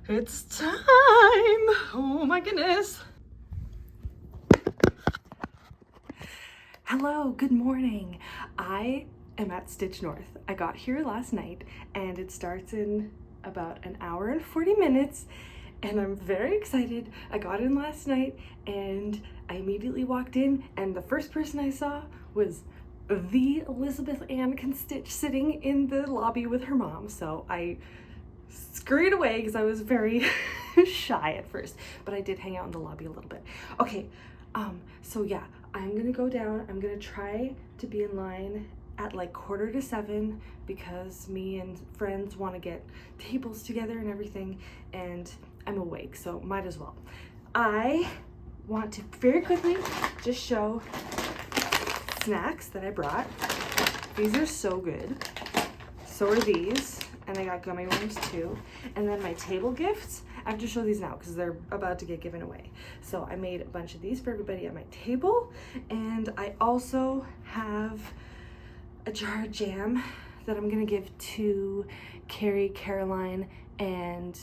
It's time! Oh my goodness. Hello, good morning. I am at Stitch North. I got here last night and it starts in about an hour and 40 minutes and I'm very excited. I got in last night and I immediately walked in and the first person I saw was the Elizabeth Ann can Stitch sitting in the lobby with her mom. So I scurried away because I was very shy at first, but I did hang out in the lobby a little bit. Okay, so yeah, I'm gonna go down. I'm gonna try to be in line at like 6:45 because me and friends want to get tables together and everything, and I'm awake, so might as well. I want to very quickly just show snacks that I brought. These are so good. So are these. And I got gummy worms too. And then my table gifts, I have to show these now because they're about to get given away. So I made a bunch of these for everybody at my table. And I also have a jar of jam that I'm gonna give to Carrie, Caroline, and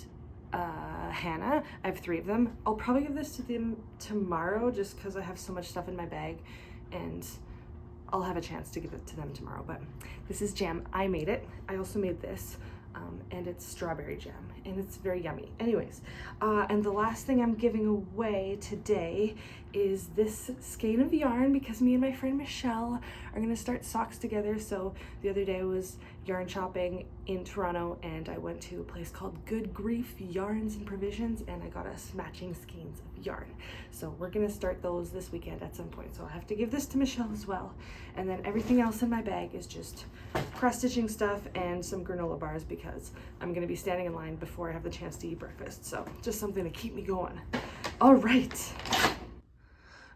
Hannah. I have 3 of them. I'll probably give this to them tomorrow just because I have so much stuff in my bag and I'll have a chance to give it to them tomorrow, but this is jam. I made it. I also made this, and it's strawberry jam, and it's very yummy. Anyways, and the last thing I'm giving away today is this skein of yarn because me and my friend Michelle are gonna start socks together. So the other day I was yarn shopping in Toronto and I went to a place called Good Grief Yarns and Provisions and I got us matching skeins of yarn. So we're gonna start those this weekend at some point. So I have to give this to Michelle as well. And then everything else in my bag is just cross-stitching stuff and some granola bars because I'm gonna be standing in line before I have the chance to eat breakfast. So just something to keep me going. All right.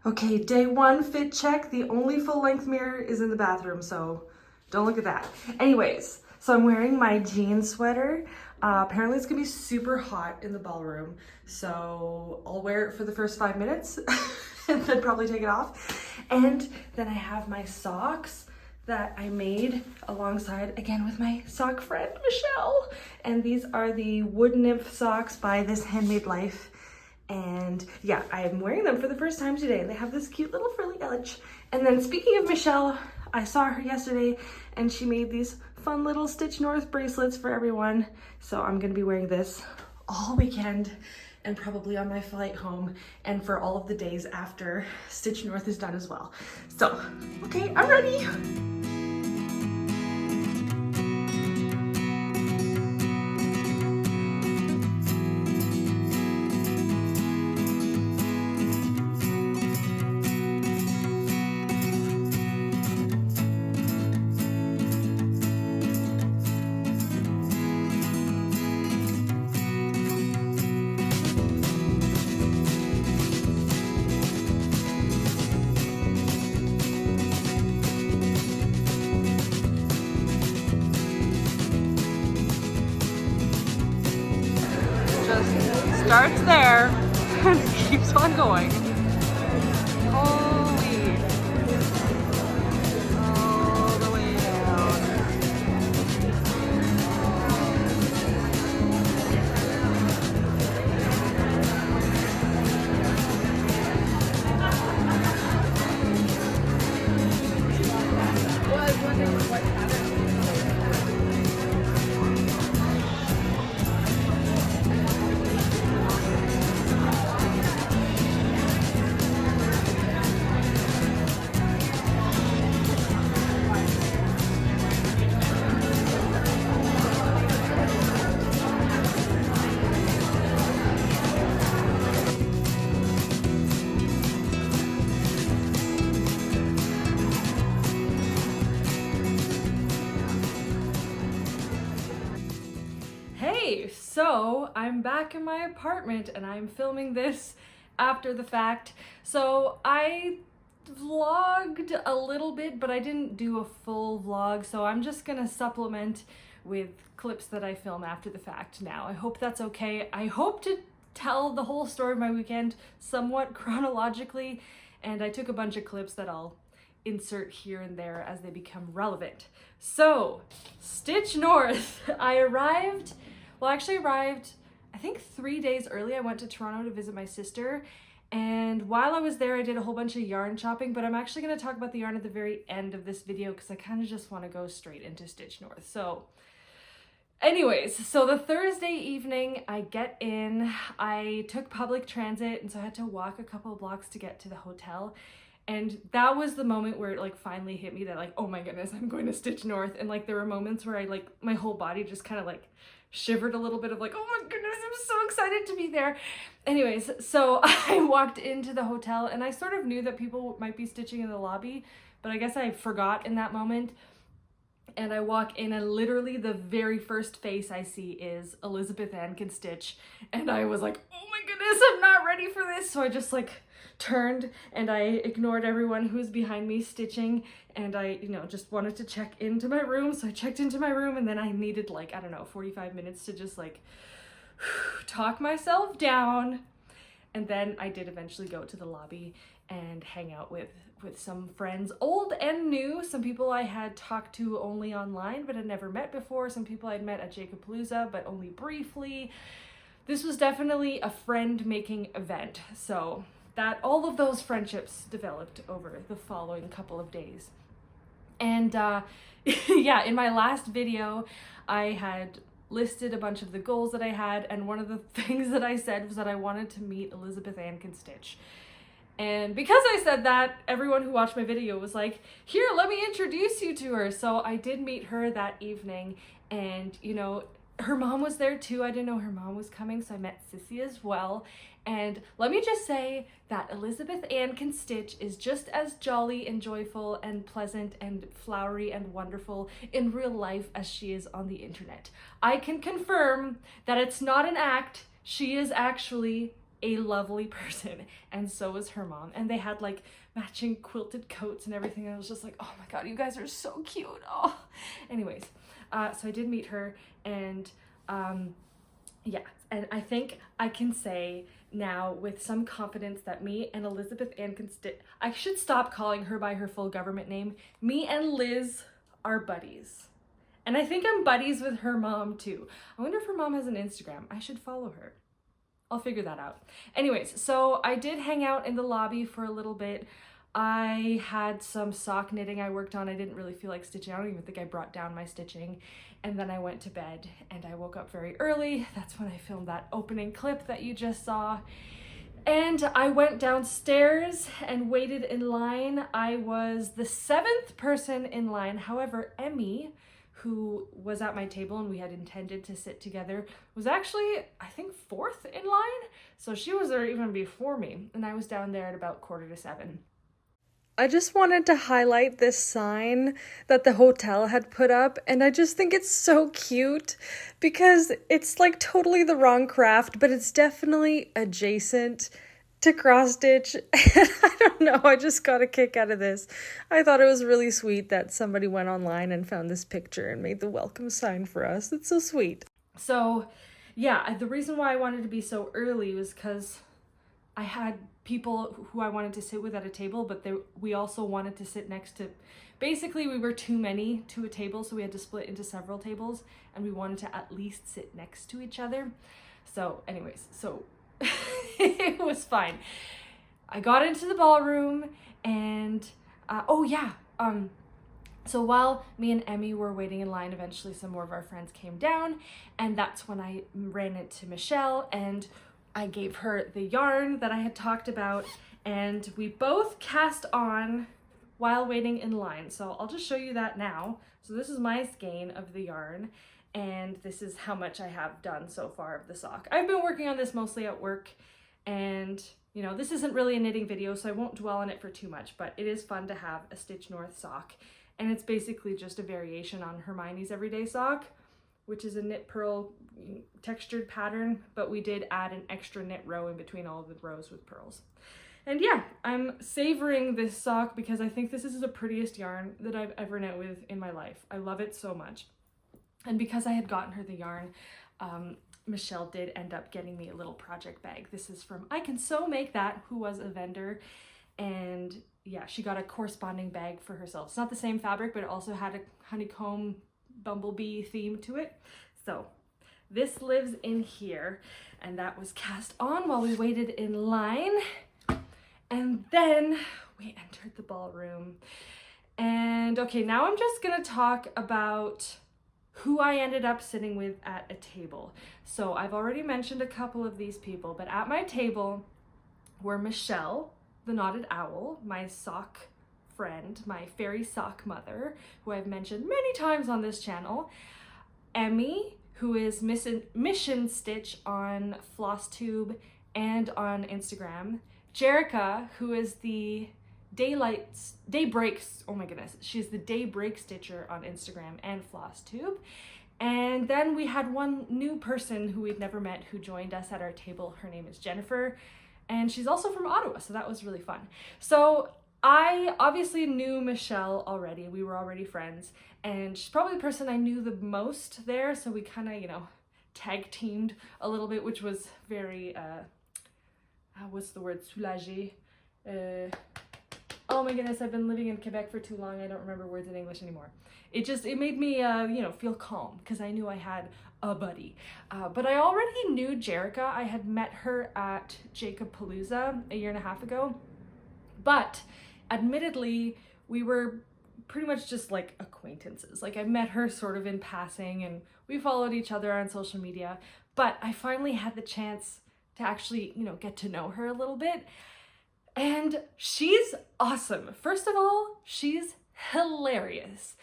Okay, day 1 fit check. The only full-length mirror is in the bathroom, so don't look at that. Anyways, so I'm wearing my jean sweater. Apparently it's gonna be super hot in the ballroom, so I'll wear it for the first 5 minutes and then probably take it off. And then I have my socks that I made alongside, again, with my sock friend, Michelle. And these are the Wood Nymph socks by This Handmade Life. And yeah, I am wearing them for the first time today. They have this cute little frilly edge. And then speaking of Michelle, I saw her yesterday and she made these fun little Stitch North bracelets for everyone. So I'm gonna be wearing this all weekend and probably on my flight home and for all of the days after Stitch North is done as well. So, okay, I'm ready. Starts there and keeps on going. Holy. All the way down. I was wondering what happened. So I'm back in my apartment and I'm filming this after the fact. So I vlogged a little bit, but I didn't do a full vlog. So I'm just gonna supplement with clips that I film after the fact now. I hope that's okay. I hope to tell the whole story of my weekend somewhat chronologically, and I took a bunch of clips that I'll insert here and there as they become relevant. So, Stitch North. I arrived, I think 3 days early, I went to Toronto to visit my sister. And while I was there, I did a whole bunch of yarn shopping, but I'm actually going to talk about the yarn at the very end of this video because I kind of just want to go straight into Stitch North. So anyways, so the Thursday evening, I get in, I took public transit, and so I had to walk a couple of blocks to get to the hotel. And that was the moment where it like finally hit me that like, oh my goodness, I'm going to Stitch North. And like there were moments where I like, my whole body just kind of like shivered a little bit of like, oh my goodness, I'm so excited to be there. Anyways, so I walked into the hotel and I sort of knew that people might be stitching in the lobby, but I guess I forgot in that moment. And I walk in and literally the very first face I see is Elizabeth Ann Can Stitch. And I was like, oh my goodness, I'm not ready for this. So I just like turned and I ignored everyone who was behind me stitching, and I, you know, just wanted to check into my room. So I checked into my room, and then I needed like, I don't know, 45 minutes to just like talk myself down. And then I did eventually go to the lobby and hang out with some friends, old and new. Some people I had talked to only online but had never met before. Some people I'd met at JacobSleeperSAL but only briefly. This was definitely a friend-making event. So that all of those friendships developed over the following couple of days. And yeah, in my last video, I had listed a bunch of the goals that I had, and one of the things that I said was that I wanted to meet Elizabeth Ann Can Stitch. And because I said that, everyone who watched my video was like, here, let me introduce you to her. So I did meet her that evening, and you know, her mom was there too. I didn't know her mom was coming, so I met Sissy as well. And let me just say that Elizabeth Ann Can Stitch is just as jolly and joyful and pleasant and flowery and wonderful in real life as she is on the internet. I can confirm that it's not an act. She is actually a lovely person, and so is her mom. And they had like matching quilted coats and everything. I was just like, oh my god, you guys are so cute. Oh, anyways, so I did meet her, and yeah, and I think I can say now with some confidence that me and Elizabeth Ann Can Stitch, I should stop calling her by her full government name. Me and Liz are buddies. And I think I'm buddies with her mom too. I wonder if her mom has an Instagram. I should follow her. I'll figure that out. Anyways, so I did hang out in the lobby for a little bit. I had some sock knitting I worked on. I didn't really feel like stitching. I don't even think I brought down my stitching. And then I went to bed and I woke up very early. That's when I filmed that opening clip that you just saw. And I went downstairs and waited in line. I was the 7th person in line. However, Emmy, who was at my table and we had intended to sit together, was actually, I think, 4th in line. So she was there even before me, and I was down there at about 6:45. I just wanted to highlight this sign that the hotel had put up, and I just think it's so cute because it's like totally the wrong craft, but it's definitely adjacent to cross stitch. And I don't know, I just got a kick out of this. I thought it was really sweet that somebody went online and found this picture and made the welcome sign for us. It's so sweet. So yeah, the reason why I wanted to be so early was because I had people who I wanted to sit with at a table, but we also wanted to sit next to, basically we were too many to a table, so we had to split into several tables, and we wanted to at least sit next to each other. So anyways, so it was fine. I got into the ballroom, and so while me and Emmy were waiting in line, eventually some more of our friends came down, and that's when I ran into Michelle, and I gave her the yarn that I had talked about, and we both cast on while waiting in line. So I'll just show you that now. So this is my skein of the yarn, and this is how much I have done so far of the sock. I've been working on this mostly at work, and you know, this isn't really a knitting video, so I won't dwell on it for too much, but it is fun to have a Stitch North sock. And it's basically just a variation on Hermione's Everyday Sock, which is a knit purl textured pattern, but we did add an extra knit row in between all of the rows with pearls. And yeah, I'm savoring this sock because I think this is the prettiest yarn that I've ever knit with in my life. I love it so much. And because I had gotten her the yarn, Michelle did end up getting me a little project bag. This is from I Can Sew Make That, who was a vendor, and yeah, she got a corresponding bag for herself. It's not the same fabric, but it also had a honeycomb bumblebee theme to it. So this lives in here, and that was cast on while we waited in line. And then we entered the ballroom. And okay, now I'm just gonna talk about who I ended up sitting with at a table. So I've already mentioned a couple of these people, but at my table were Michelle, the knotted owl, my sock friend, my fairy sock mother, who I've mentioned many times on this channel, Emmy, who is Mission Stitch on FlossTube and on Instagram, Jerica, who is the Daybreaks, oh my goodness, she's the Daybreak Stitcher on Instagram and FlossTube. And then we had one new person who we'd never met who joined us at our table. Her name is Jennifer, and she's also from Ottawa, so that was really fun. So I obviously knew Michelle already. We were already friends, and she's probably the person I knew the most there, so we kind of, you know, tag teamed a little bit, which was very, what's the word, soulagé? Oh my goodness, I've been living in Quebec for too long, I don't remember words in English anymore. It made me, you know, feel calm, because I knew I had a buddy. But I already knew Jerica. I had met her at JacobPalooza a year and a half ago, but admittedly, we were pretty much just like acquaintances. Like, I met her sort of in passing, and we followed each other on social media, but I finally had the chance to actually, you know, get to know her a little bit. And she's awesome. First of all, she's hilarious.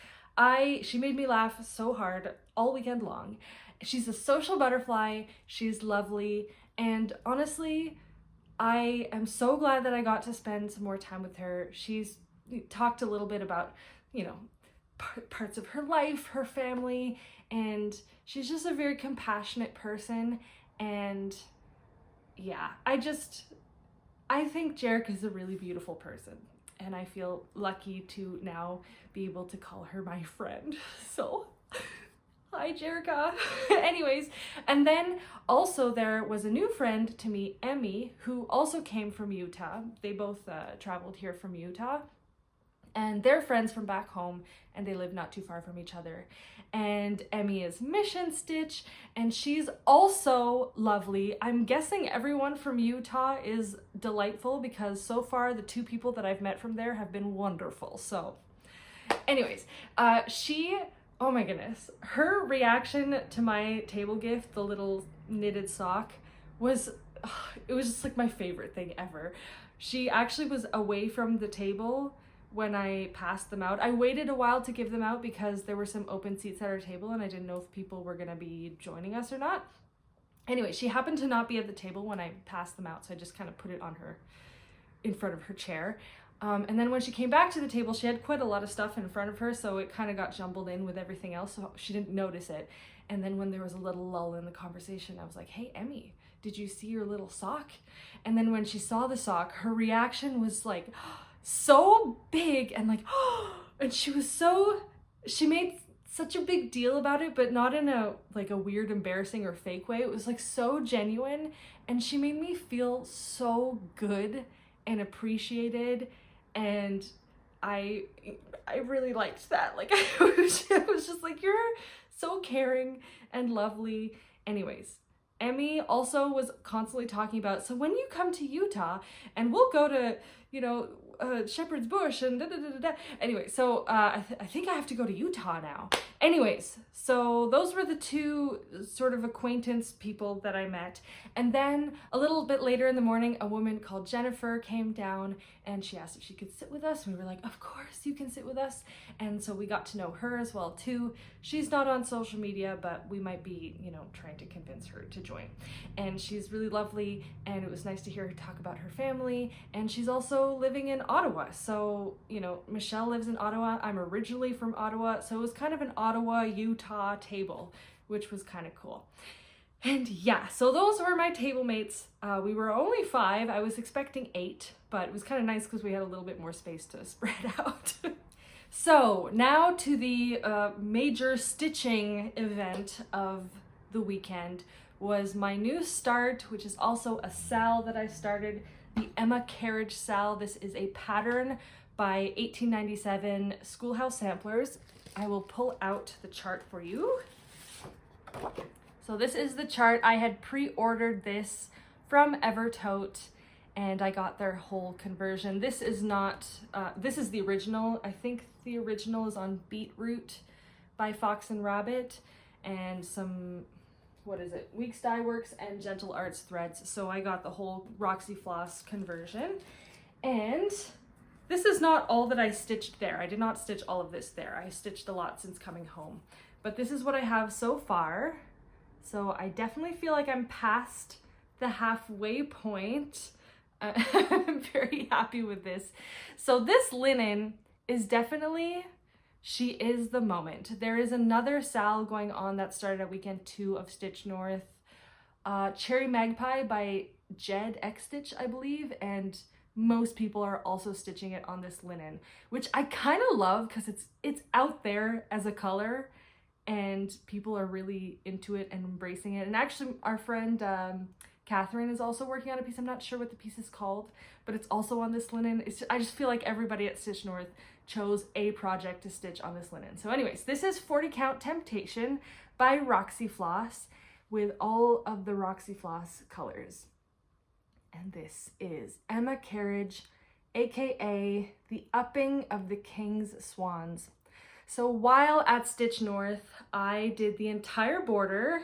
She made me laugh so hard all weekend long. She's a social butterfly, she's lovely, and honestly, I am so glad that I got to spend some more time with her. She's talked a little bit about, you know, parts of her life, her family, and she's just a very compassionate person. And yeah, I think Jerica is a really beautiful person, and I feel lucky to now be able to call her my friend. So, hi Jerica. Anyways, and then also there was a new friend to me, Emmy, who also came from Utah. They both traveled here from Utah, and they're friends from back home, and they live not too far from each other. And Emmy is Mission Stitch, and she's also lovely. I'm guessing everyone from Utah is delightful, because so far the two people that I've met from there have been wonderful. So anyways, oh my goodness, her reaction to my table gift, the little knitted sock, it was just like my favorite thing ever. She actually was away from the table when I passed them out. I waited a while to give them out because there were some open seats at our table and I didn't know if people were gonna be joining us or not. Anyway, she happened to not be at the table when I passed them out, so I just kind of put it on her, in front of her chair. And then when she came back to the table, she had quite a lot of stuff in front of her, so it kind of got jumbled in with everything else, so she didn't notice it. And then when there was a little lull in the conversation, I was like, hey, Emmy, did you see your little sock? And then when she saw the sock, her reaction was like, so big, and like, and she made such a big deal about it, but not in a weird, embarrassing or fake way. It was like so genuine, and she made me feel so good and appreciated, and I really liked that. Like, I was just like, you're so caring and lovely. Anyways, Emmy also was constantly talking about, so when you come to Utah, and we'll go to, you know, Shepherd's Bush and Anyway, so I think I have to go to Utah now. Anyways, so those were the two sort of acquaintance people that I met. And then a little bit later in the morning, a woman called Jennifer came down and she asked if she could sit with us. We were like, of course you can sit with us. And so we got to know her as well too. She's not on social media, but we might be, you know, trying to convince her to join. And she's really lovely, and it was nice to hear her talk about her family. And she's also living in Ottawa. So, you know, Michelle lives in Ottawa. I'm originally from Ottawa, so it was kind of an Ottawa, Utah table, which was kind of cool. And yeah, so those were my table mates. We were only 5. I was expecting 8, but it was kind of nice because we had a little bit more space to spread out. So now to the major stitching event of the weekend was my new start, which is also a SAL that I started, the EmmaKerridgeSAL. This is a pattern by 1897 Schoolhouse samplers. I will pull out the chart for you. So So this is the chart. I had pre-ordered this from Evertote and I got their whole conversion. This is not, this is the original. I think the original is on Beetroot by Fox and Rabbit and some, what is it, Weeks Dye Works and Gentle Arts threads. So I got the whole Roxy Floss conversion. And this is not all that I stitched there. I did not stitch all of this there. I stitched a lot since coming home. But this is what I have so far. So I definitely feel like I'm past the halfway point. I'm very happy with this. So this linen is definitely, she is the moment. There is another SAL going on that started at weekend 2 of Stitch North. Cherry Magpie by Jed X Stitch, I believe. And most people are also stitching it on this linen, which I kind of love because it's out there as a color and people are really into it and embracing it. And actually our friend Catherine is also working on a piece. I'm not sure what the piece is called, but it's also on this linen. I just feel like everybody at Stitch North chose a project to stitch on this linen. So anyways, this is 40 Count Temptation by Roxy Floss with all of the Roxy Floss colors. And this is EmmaKerridge, aka the Upping of the King's Swans. So while at Stitch North, I did the entire border,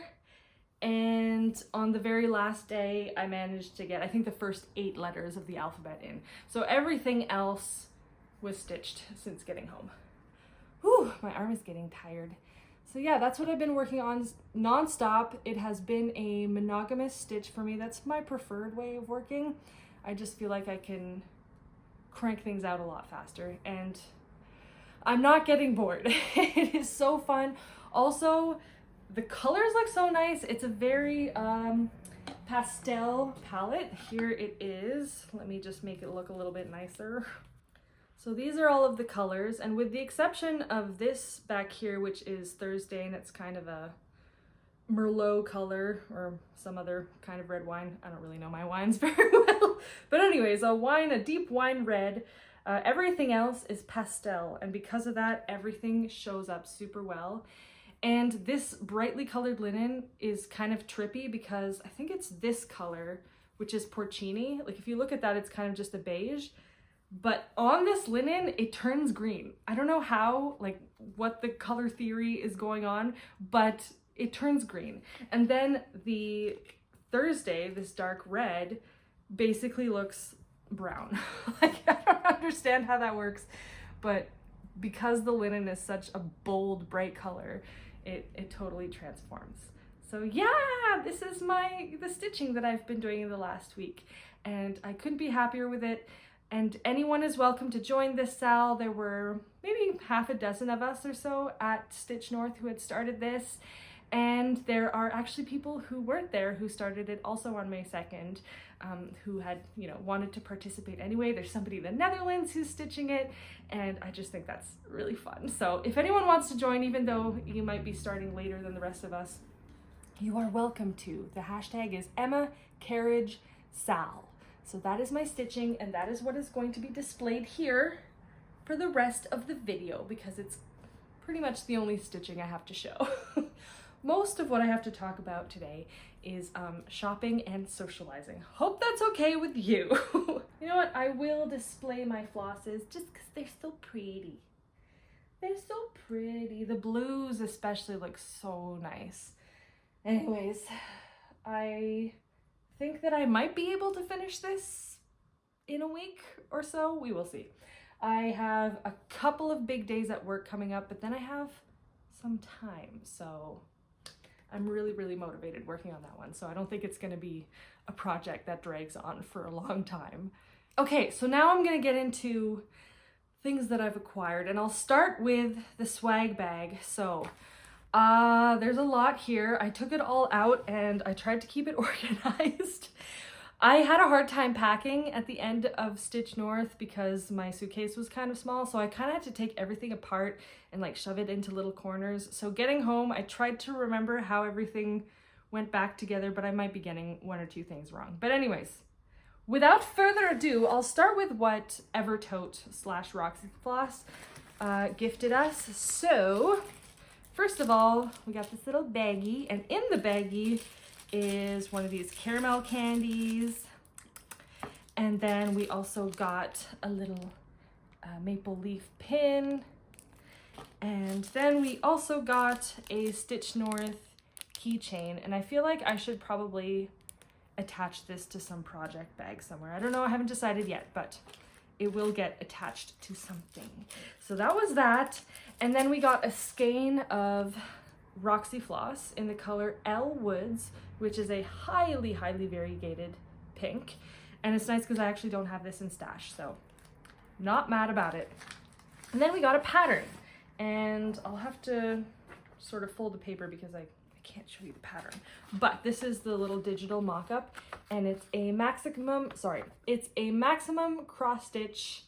and on the very last day, I managed to get, I think, the first 8 letters of the alphabet in. So everything else was stitched since getting home. Whew, my arm is getting tired. So yeah, that's what I've been working on nonstop. It has been a monogamous stitch for me. That's my preferred way of working. I just feel like I can crank things out a lot faster and I'm not getting bored. It is so fun. Also, the colors look so nice. It's a very pastel palette. Here it is. Let me just make it look a little bit nicer. So these are all of the colors, and with the exception of this back here, which is Thursday, and it's kind of a Merlot color or some other kind of red wine. I don't really know my wines very well. But anyways, a deep wine red. Everything else is pastel, and because of that, everything shows up super well. And this brightly colored linen is kind of trippy because I think it's this color, which is porcini. Like if you look at that, it's kind of just a beige. But on this linen, it turns green. I don't know how, like what the color theory is going on, but it turns green. And then the Thursday, this dark red, basically looks brown. Like I don't understand how that works, but because the linen is such a bold, bright color, it totally transforms. So yeah, this is the stitching that I've been doing in the last week, and I couldn't be happier with it. And anyone is welcome to join this SAL. There were maybe half a dozen of us or so at Stitch North who had started this. And there are actually people who weren't there who started it also on May 2nd, who had, wanted to participate anyway. There's somebody in the Netherlands who's stitching it, and I just think that's really fun. So if anyone wants to join, even though you might be starting later than the rest of us, you are welcome to. The hashtag is EmmaKerridgeSAL. So that is my stitching, and that is what is going to be displayed here for the rest of the video because it's pretty much the only stitching I have to show. Most of what I have to talk about today is shopping and socializing. Hope that's okay with you. You know what? I will display my flosses just because they're so pretty. They're so pretty. The blues especially look so nice. Anyways, I think that I might be able to finish this in a week or so. We will see. I have a couple of big days at work coming up, but then I have some time. So I'm really, really motivated working on that one. So I don't think it's going to be a project that drags on for a long time. Okay, so now I'm going to get into things that I've acquired, and I'll start with the swag bag. So there's a lot here. I took it all out and I tried to keep it organized. I had a hard time packing at the end of Stitch North because my suitcase was kind of small, so I kind of had to take everything apart and like shove it into little corners. So getting home, I tried to remember how everything went back together, but I might be getting 1 or 2 things wrong. But anyways, without further ado, I'll start with what Evertote / Roxy Floss gifted us. So first of all, we got this little baggie, and in the baggie is one of these caramel candies. And then we also got a little maple leaf pin. And then we also got a Stitch North keychain, and I feel like I should probably attach this to some project bag somewhere. I don't know, I haven't decided yet, but it will get attached to something. So that was that. And then we got a skein of Roxy floss in the color L Woods, which is a highly, highly variegated pink. And it's nice because I actually don't have this in stash, so not mad about it. And then we got a pattern, and I'll have to sort of fold the paper because I can't show you the pattern. But this is the little digital mock-up, and it's a maximum cross stitch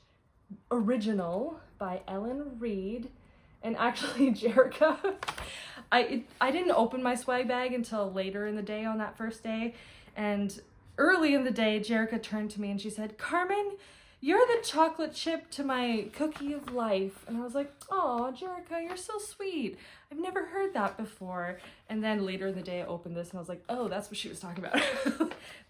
original by Ellen Reed. And actually, Jerica, I didn't open my swag bag until later in the day on that first day, and early in the day, Jerica turned to me and she said, "Carmen, you're the chocolate chip to my cookie of life." And I was like, "Oh, Jerica, you're so sweet. I've never heard that before." And then later in the day, I opened this and I was like, "Oh, that's what she was talking about."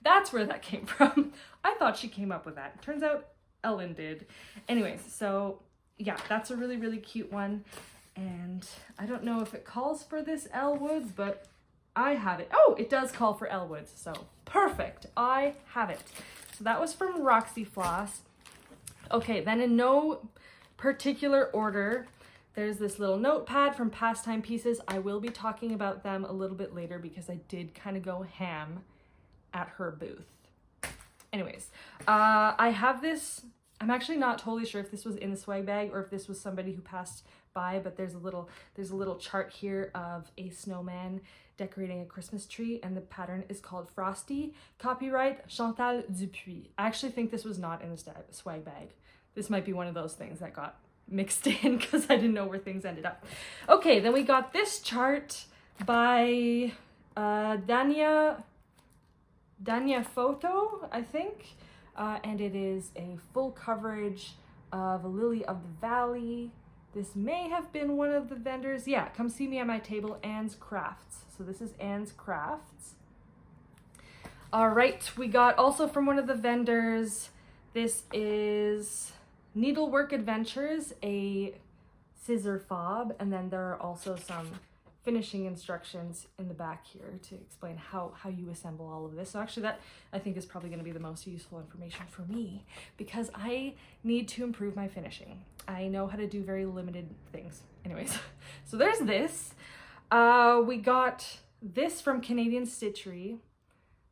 That's where that came from. I thought she came up with that. Turns out Ellen did. Anyways, so yeah, that's a really, really cute one. And I don't know if it calls for this L Woods, but I have it. Oh, it does call for L Woods, so perfect. I have it. So that was from Roxy Floss. Okay, then in no particular order, there's this little notepad from Pastime Pieces. I will be talking about them a little bit later because I did kind of go ham at her booth. Anyways, I have this. I'm actually not totally sure if this was in the swag bag or if this was somebody who passed by, but there's a little chart here of a snowman decorating a Christmas tree, and the pattern is called Frosty, copyright Chantal Dupuis. I actually think this was not in the swag bag. This might be one of those things that got mixed in because I didn't know where things ended up. Okay, then we got this chart by Dania Photo, I think, and it is a full coverage of a Lily of the Valley. This may have been one of the vendors. Yeah, come see me at my table, Anne's Crafts. So this is Anne's Crafts. All right, we got also from one of the vendors, this is Needlework Adventures, a scissor fob, and then there are also some finishing instructions in the back here to explain how you assemble all of this. So actually that I think is probably going to be the most useful information for me because I need to improve my finishing. I know how to do very limited things. Anyways, so there's this. We got this from Canadian Stitchery,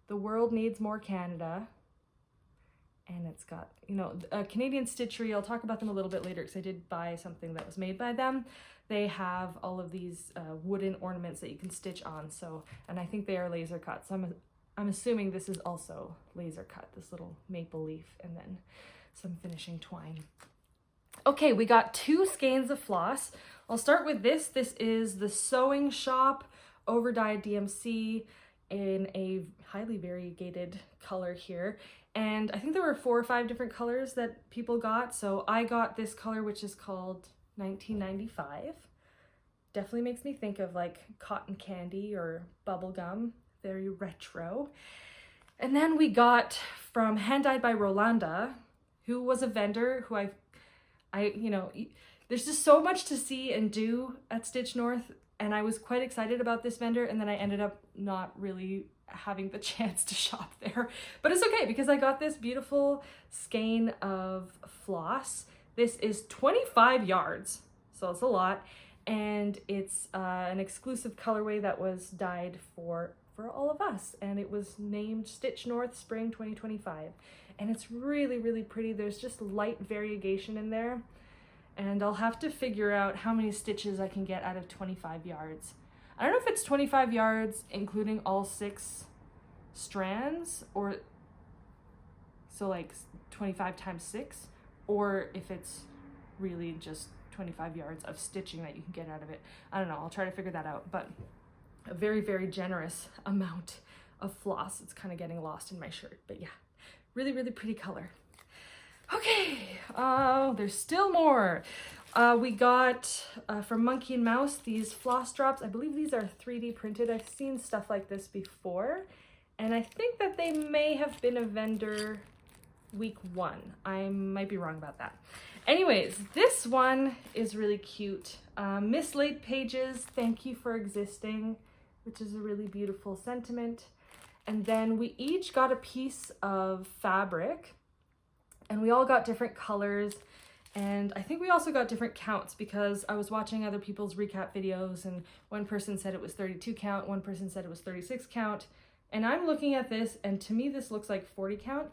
The World Needs More Canada. And it's got, you know, Canadian Stitchery, I'll talk about them a little bit later because I did buy something that was made by them. They have all of these wooden ornaments that you can stitch on. So, and I think they are laser cut. So I'm assuming this is also laser cut, this little maple leaf and then some finishing twine. Okay, we got 2 skeins of floss. I'll start with this. This is the Sewing Shop Overdyed DMC in a highly variegated color here. And I think there were 4 or 5 different colors that people got. So I got this color, which is called 1995. Definitely makes me think of like cotton candy or bubble gum, very retro. And then we got from Hand Dyed by Rolanda, who was a vendor who I you know, there's just so much to see and do at Stitch North, and I was quite excited about this vendor, and then I ended up not really having the chance to shop there. But it's okay because I got this beautiful skein of floss. This is 25 yards, so it's a lot, and it's an exclusive colorway that was dyed for all of us, and it was named Stitch North Spring 2025, and it's really, really pretty. There's just light variegation in there, and I'll have to figure out how many stitches I can get out of 25 yards. I don't know if it's 25 yards including all 6 strands, or so like 25 times 6, or if it's really just 25 yards of stitching that you can get out of it. I don't know, I'll try to figure that out, but a very, very generous amount of floss. It's kind of getting lost in my shirt, but yeah, really, really pretty color. Okay, there's still more. We got from Monkey and Mouse these floss drops. I believe these are 3D printed. I've seen stuff like this before, and I think that they may have been a vendor week 1. I might be wrong about that. Anyways, this one is really cute. Mislaid Pages, thank you for existing, which is a really beautiful sentiment. And then we each got a piece of fabric, and we all got different colors. And I think we also got different counts because I was watching other people's recap videos, and one person said it was 32 count, one person said it was 36 count. And I'm looking at this, and to me this looks like 40 count.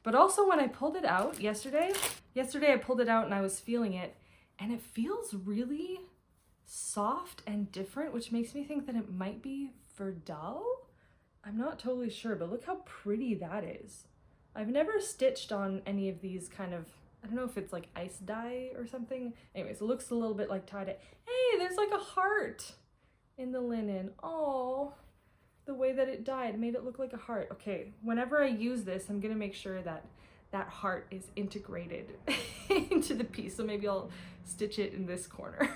But also when I pulled it out yesterday I pulled it out and I was feeling it, and it feels really soft and different, which makes me think that it might be Verdal. I'm not totally sure, but look how pretty that is. I've never stitched on any of these kind of, I don't know if it's like ice dye or something. Anyways, it looks a little bit like tie-dye. Hey, there's like a heart in the linen. Oh, the way that it dyed made it look like a heart. Okay, whenever I use this, I'm gonna make sure that that heart is integrated into the piece. So maybe I'll stitch it in this corner.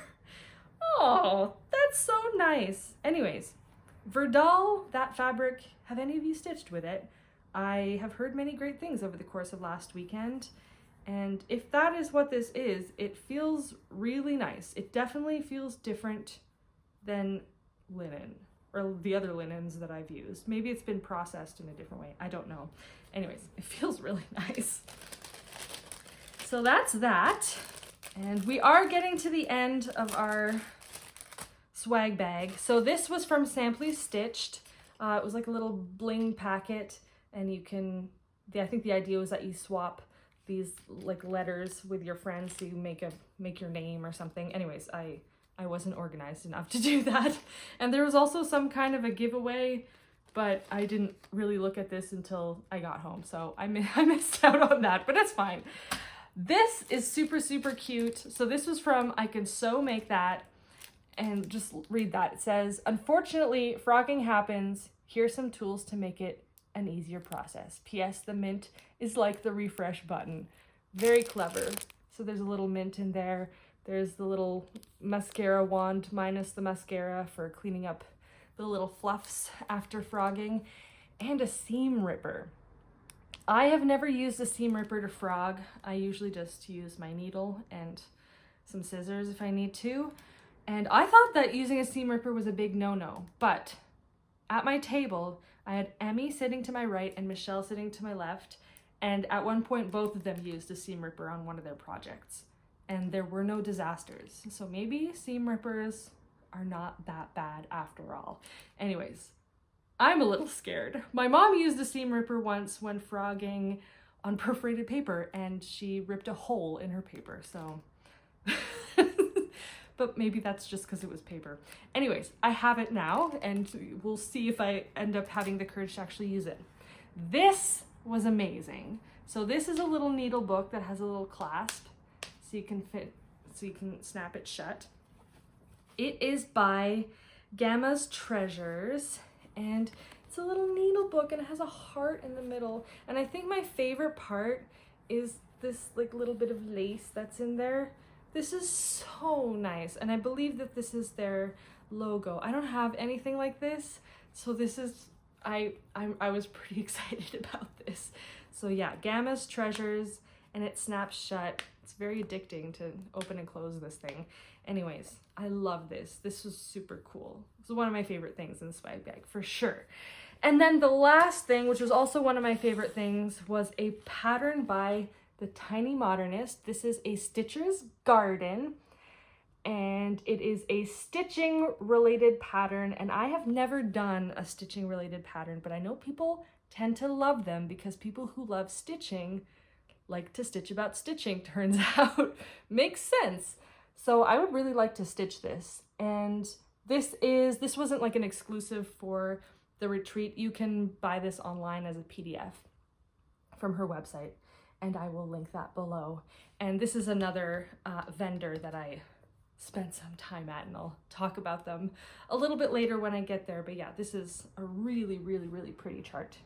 Oh, that's so nice. Anyways, Verdal, that fabric, have any of you stitched with it? I have heard many great things over the course of last weekend. And if that is what this is, it feels really nice. It definitely feels different than linen or the other linens that I've used. Maybe it's been processed in a different way. I don't know. Anyways, it feels really nice. So that's that. And we are getting to the end of our swag bag. So this was from Sampley Stitched. It was like a little bling packet, and you can, I think the idea was that you swap these like letters with your friends, so you make your name or something. Anyways, I wasn't organized enough to do that. And there was also some kind of a giveaway, but I didn't really look at this until I got home, so I missed out on that, but that's fine. This is super, super cute. So this was from I Can Sew Make That, and just read that. It says, unfortunately, frogging happens. Here's some tools to make it an easier process. P.S. The mint is like the refresh button. Very clever. So there's a little mint in there. There's the little mascara wand minus the mascara for cleaning up the little fluffs after frogging, and a seam ripper. I have never used a seam ripper to frog. I usually just use my needle and some scissors if I need to. And I thought that using a seam ripper was a big no-no, but at my table, I had Emmy sitting to my right and Michelle sitting to my left, and at one point both of them used a seam ripper on one of their projects, and there were no disasters. So maybe seam rippers are not that bad after all. Anyways, I'm a little scared. My mom used a seam ripper once when frogging on perforated paper, and she ripped a hole in her paper, so... But maybe that's just because it was paper. Anyways, I have it now, and we'll see if I end up having the courage to actually use it. This was amazing. So this is a little needle book that has a little clasp, so you can snap it shut. It is by Gamma's Treasures, and it's a little needle book, and it has a heart in the middle. And I think my favorite part is this like little bit of lace that's in there. This is so nice, and I believe that this is their logo. I don't have anything like this, so this is, I was pretty excited about this. So yeah, Gamma's Treasures, and it snaps shut. It's very addicting to open and close this thing. Anyways, I love this. This was super cool. It's one of my favorite things in the swag bag, for sure. And then the last thing, which was also one of my favorite things, was a pattern by the Tiny Modernist. This is a Stitcher's Garden, and it is a stitching related pattern, and I have never done a stitching related pattern, but I know people tend to love them because people who love stitching like to stitch about stitching, turns out. Makes sense. So I would really like to stitch this, and this wasn't like an exclusive for the retreat. You can buy this online as a PDF from her website, and I will link that below. And this is another vendor that I spent some time at, and I'll talk about them a little bit later when I get there. But yeah, this is a really, really, really pretty chart,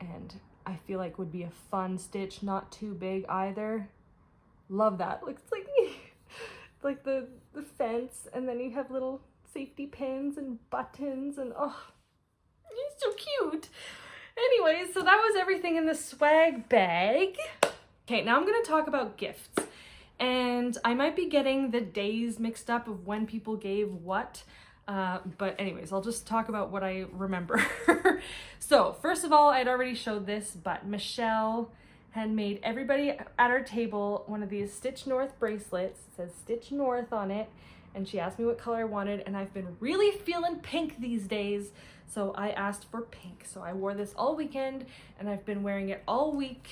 and I feel like would be a fun stitch, not too big either. Love that. Looks like me. like the fence, and then you have little safety pins and buttons, and oh, he's so cute. Anyways, so that was everything in the swag bag. Okay, now I'm gonna talk about gifts. And I might be getting the days mixed up of when people gave what. But anyways, I'll just talk about what I remember. So first of all, I'd already showed this, but Michelle had made everybody at our table one of these Stitch North bracelets. It says Stitch North on it. And she asked me what color I wanted, and I've been really feeling pink these days. So I asked for pink. So I wore this all weekend, and I've been wearing it all week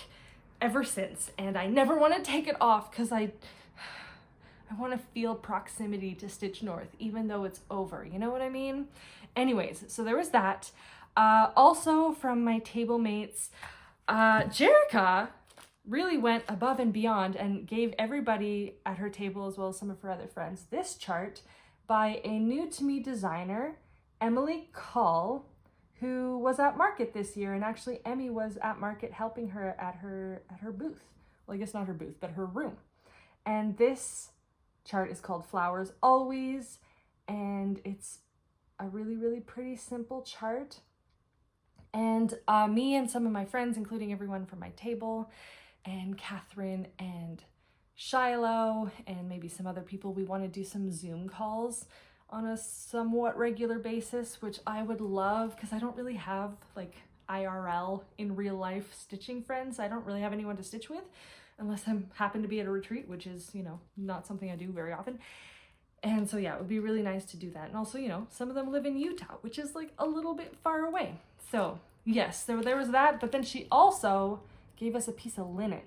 ever since. And I never want to take it off because I want to feel proximity to Stitch North, even though it's over. You know what I mean? Anyways, so there was that. Also from my table mates, Jerica really went above and beyond and gave everybody at her table, as well as some of her other friends, this chart by a new to me designer, Emily Call, who was at market this year. And actually Emmy was at market helping her at her booth. Well, I guess not her booth, but her room. And this chart is called Flowers Always, and it's a really, really pretty simple chart. And me and some of my friends, including everyone from my table, and Catherine and Shiloh, and maybe some other people, we want to do some Zoom calls on a somewhat regular basis, which I would love, because I don't really have like IRL in real life stitching friends. I don't really have anyone to stitch with unless I happen to be at a retreat, which is, you know, not something I do very often. And so yeah, it would be really nice to do that. And also, you know, some of them live in Utah, which is like a little bit far away. So yes, there was that, but then she also gave us a piece of linen.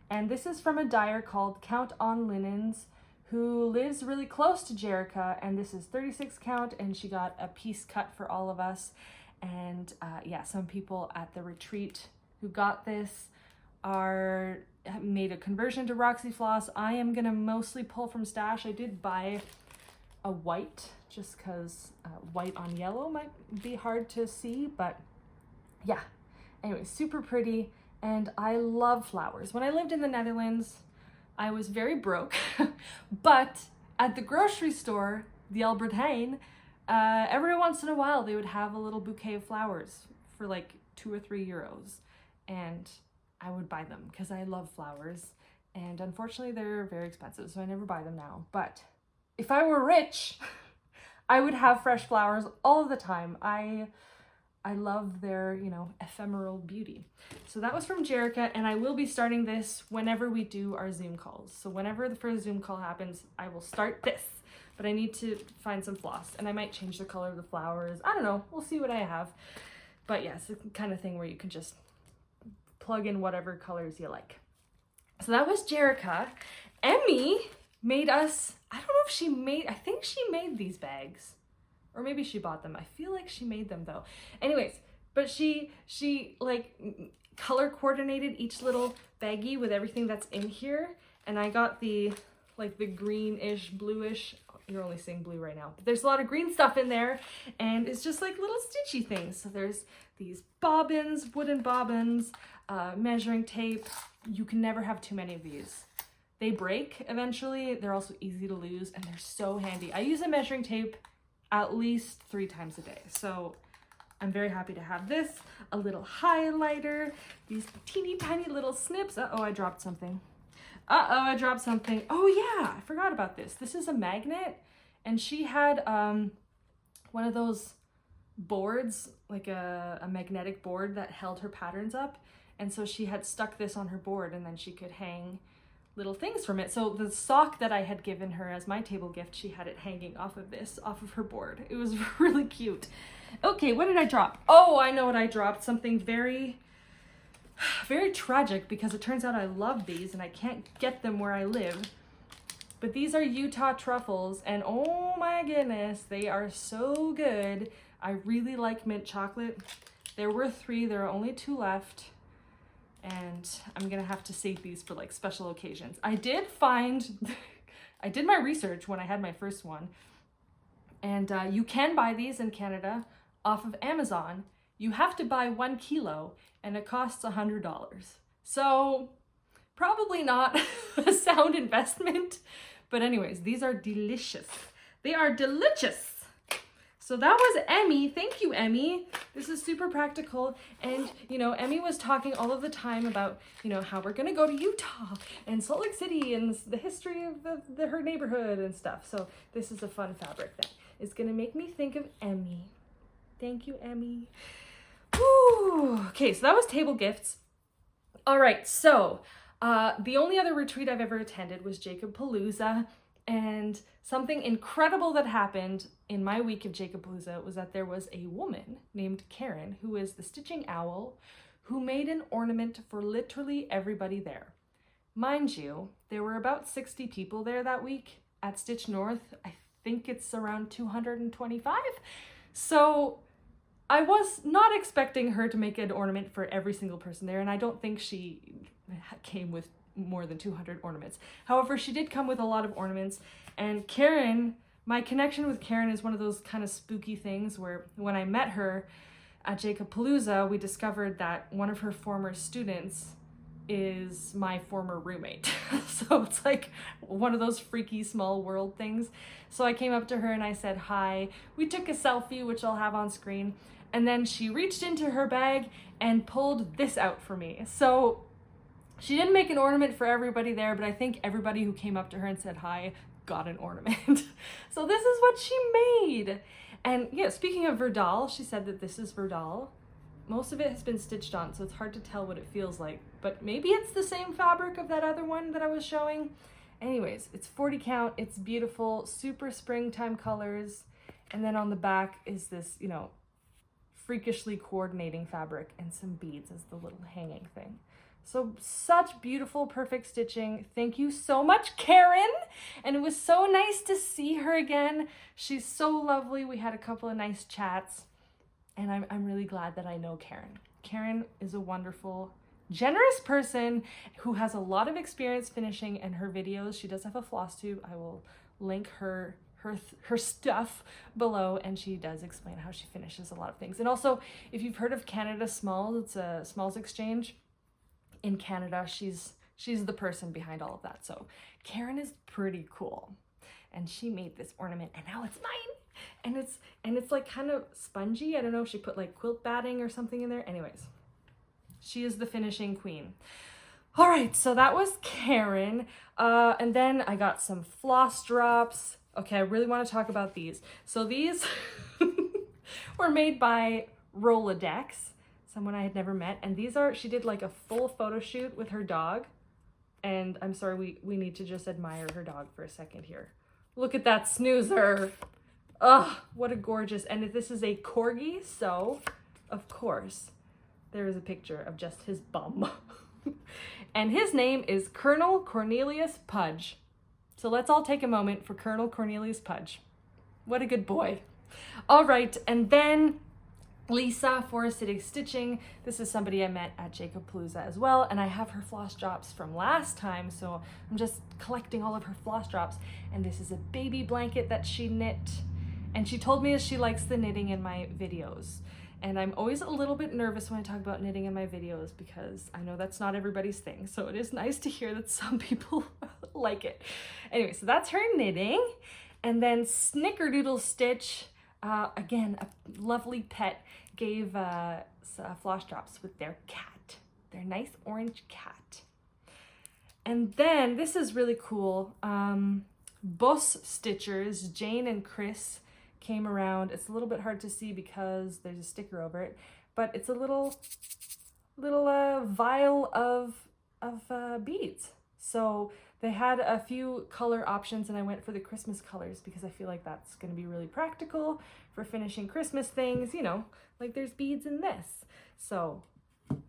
And this is from a dyer called Count on Linens, who lives really close to Jerica, and this is 36 count, and she got a piece cut for all of us. And yeah, some people at the retreat who got this made a conversion to Roxy floss. I am gonna mostly pull from stash. I did buy a white just because white on yellow might be hard to see, but yeah. Anyway, super pretty, and I love flowers. When I lived in the Netherlands, I was very broke, but at the grocery store, the Albert Heijn, every once in a while they would have a little bouquet of flowers for like 2 or 3 euros, and I would buy them because I love flowers, and unfortunately they're very expensive, so I never buy them now. But if I were rich, I would have fresh flowers all the time. I love their, you know, ephemeral beauty. So that was from Jerica, and I will be starting this whenever we do our Zoom calls. So whenever the first Zoom call happens, I will start this, but I need to find some floss, and I might change the color of the flowers. I don't know, we'll see what I have. But yes, it's the kind of thing where you can just plug in whatever colors you like. So that was Jerica. Emmy made us, I don't know if she made, I think she made these bags. Or maybe she bought them. I feel like she made them though. Anyways, but she like color coordinated each little baggie with everything that's in here. And I got the like the greenish, bluish, you're only seeing blue right now, but there's a lot of green stuff in there, and it's just like little stitchy things. So there's these bobbins, wooden bobbins, measuring tape. You can never have too many of these. They break eventually. They're also easy to lose, and they're so handy. I use a measuring tape at least 3 times a day. So I'm very happy to have this. A little highlighter, these teeny tiny little snips. Uh-oh, I dropped something. Uh-oh, I dropped something. Oh yeah, I forgot about this. This is a magnet, and she had one of those boards, like a magnetic board that held her patterns up. And so she had stuck this on her board, and then she could hang little things from it. So the sock that I had given her as my table gift, she had it hanging off of this, off of her board. It was really cute. Okay, what did I drop? Oh, I know what I dropped. Something very, very tragic, because it turns out I love these and I can't get them where I live. But these are Utah truffles, and oh my goodness, they are so good. I really like mint chocolate. There were 3, there are only 2 left. And I'm gonna have to save these for like special occasions. I did find, I did my research when I had my first one, and you can buy these in Canada off of Amazon. You have to buy 1 kilo, and it costs $100. So probably not a sound investment, But anyways, these are delicious. They are delicious. So that was Emmy. Thank you, Emmy. This is super practical. And, you know, Emmy was talking all of the time about, you know, how we're going to go to Utah and Salt Lake City and the history of her neighborhood and stuff. So this is a fun fabric that is going to make me think of Emmy. Thank you, Emmy. Woo. Okay, so that was table gifts. All right, so the only other retreat I've ever attended was JacobPalooza. And something incredible that happened in my week of JacobPalooza was that there was a woman named Karen, who is the stitching owl, who made an ornament for literally everybody there. Mind you, there were about 60 people there that week at Stitch North. I think it's around 225. So I was not expecting her to make an ornament for every single person there, and I don't think she came with more than 200 ornaments. However, she did come with a lot of ornaments, and Karen, my connection with Karen is one of those kind of spooky things where when I met her at JacobPalooza, we discovered that one of her former students is my former roommate. So it's like one of those freaky small world things. So I came up to her and I said hi. We took a selfie, which I'll have on screen, and then she reached into her bag and pulled this out for me. So she didn't make an ornament for everybody there, but I think everybody who came up to her and said hi got an ornament. So this is what she made. And yeah, speaking of Verdal, she said that this is Verdal. Most of it has been stitched on, so it's hard to tell what it feels like, but maybe it's the same fabric of that other one that I was showing. Anyways, it's 40 count, it's beautiful, super springtime colors. And then on the back is this, you know, freakishly coordinating fabric and some beads as the little hanging thing. So such beautiful, perfect stitching. Thank you so much, Karen. And it was so nice to see her again. She's so lovely. We had a couple of nice chats, and I'm really glad that I know Karen. Karen is a wonderful, generous person who has a lot of experience finishing in her videos. She does have a floss tube. I will link her stuff below, and she does explain how she finishes a lot of things. And also, if you've heard of Canada Smalls, it's a Smalls exchange in Canada. She's the person behind all of that. So Karen is pretty cool, and she made this ornament, and now it's mine. And it's like kind of spongy. I don't know if she put like quilt batting or something in there. Anyways, she is the finishing queen. All right, so that was Karen. And then I got some floss drops. Okay, I really want to talk about these. So these were made by Rolodex, someone I had never met. And these are, she did like a full photo shoot with her dog. And I'm sorry, we need to just admire her dog for a second here. Look at that snoozer. Oh, what a gorgeous, and this is a corgi, so of course there is a picture of just his bum. And his name is Colonel Cornelius Pudge. So let's all take a moment for Colonel Cornelius Pudge. What a good boy. All right, and then Lisa, Forest City Stitching. This is somebody I met at JacobPalooza as well, and I have her floss drops from last time, so I'm just collecting all of her floss drops. And this is a baby blanket that she knit, and she told me she likes the knitting in my videos. And I'm always a little bit nervous when I talk about knitting in my videos because I know that's not everybody's thing, so it is nice to hear that some people like it. Anyway, so that's her knitting. And then Snickerdoodle Stitch, again, a lovely pet, gave floss drops with their cat, their nice orange cat. And then this is really cool. Boss Stitchers, Jane and Chris, came around. It's a little bit hard to see because there's a sticker over it, but it's a little vial of beads. So they had a few color options, and I went for the Christmas colors because I feel like that's going to be really practical for finishing Christmas things, you know, like there's beads in this. So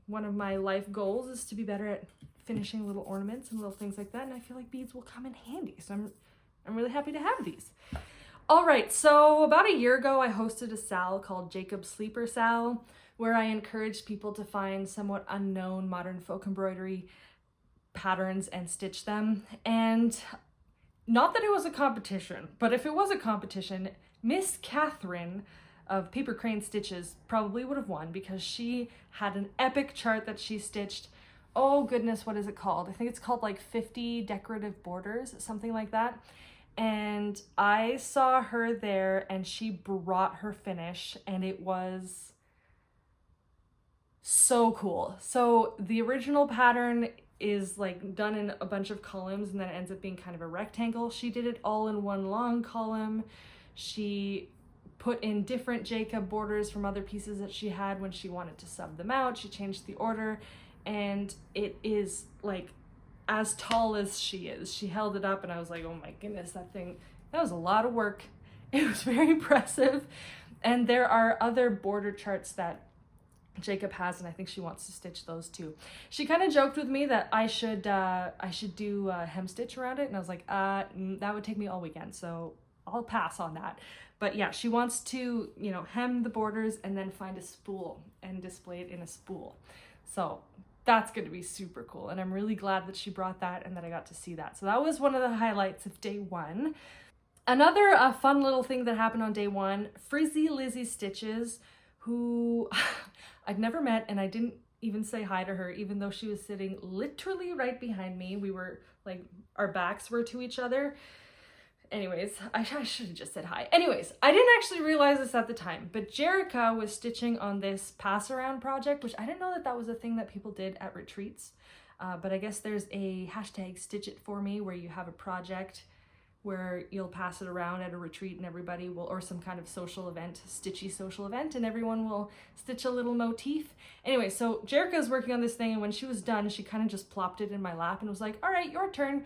one of my life goals is to be better at finishing little ornaments and little things like that, and I feel like beads will come in handy. So I'm really happy to have these. All right, so about a year ago, I hosted a SAL called JacobSleeperSAL, where I encouraged people to find somewhat unknown modern folk embroidery patterns and stitch them. And not that it was a competition, but if it was a competition, Miss Catherine of Paper Crane Stitches probably would have won because she had an epic chart that she stitched oh goodness, what is it called? I think it's called like 50 Decorative Borders, something like that. And I saw her there and she brought her finish and it was so cool. So the original pattern is like done in a bunch of columns and then it ends up being kind of a rectangle. She did it all in one long column. She put in different Jacob borders from other pieces that she had when she wanted to sub them out. She changed the order and it is like as tall as she is. She held it up and I was like, oh my goodness, that was a lot of work. It was very impressive. And there are other border charts that Jacob has, and I think she wants to stitch those too. She kind of joked with me that I should do a hem stitch around it, and I was like, that would take me all weekend, so I'll pass on that. But yeah, she wants to, you know, hem the borders and then find a spool and display it in a spool. So that's going to be super cool, and I'm really glad that she brought that and that I got to see that. So that was one of the highlights of day one. Another fun little thing that happened on day one, Frizzie Lizzy Stitches, who I'd never met and I didn't even say hi to her, even though she was sitting literally right behind me. We were like, our backs were to each other. Anyways, I should have just said hi. Anyways, I didn't actually realize this at the time, but Jerica was stitching on this pass around project, which I didn't know that that was a thing that people did at retreats. But I guess there's a hashtag Stitch It For Me where you have a project where you'll pass it around at a retreat and everybody will, or some kind of social event, stitchy social event, and everyone will stitch a little motif. Anyway, so Jerica's working on this thing, and when she was done, she kind of just plopped it in my lap and was like, all right, your turn.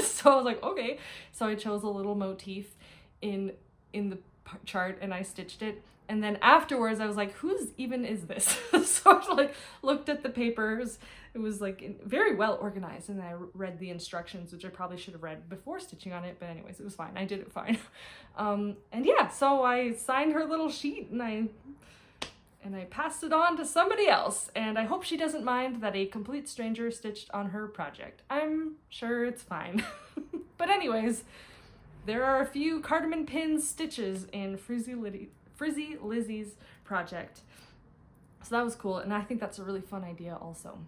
So I was like, okay. So I chose a little motif in the chart and I stitched it. And then afterwards I was like, whose even is this? So I like looked at the papers. It was like very well organized, and I read the instructions, which I probably should have read before stitching on it, but anyways, it was fine. I did it fine. And yeah, so I signed her little sheet and I passed it on to somebody else, and I hope she doesn't mind that a complete stranger stitched on her project. I'm sure it's fine. But anyways, there are a few cardamom pin stitches in Frizzie Lizzy's project. So that was cool, and I think that's a really fun idea also.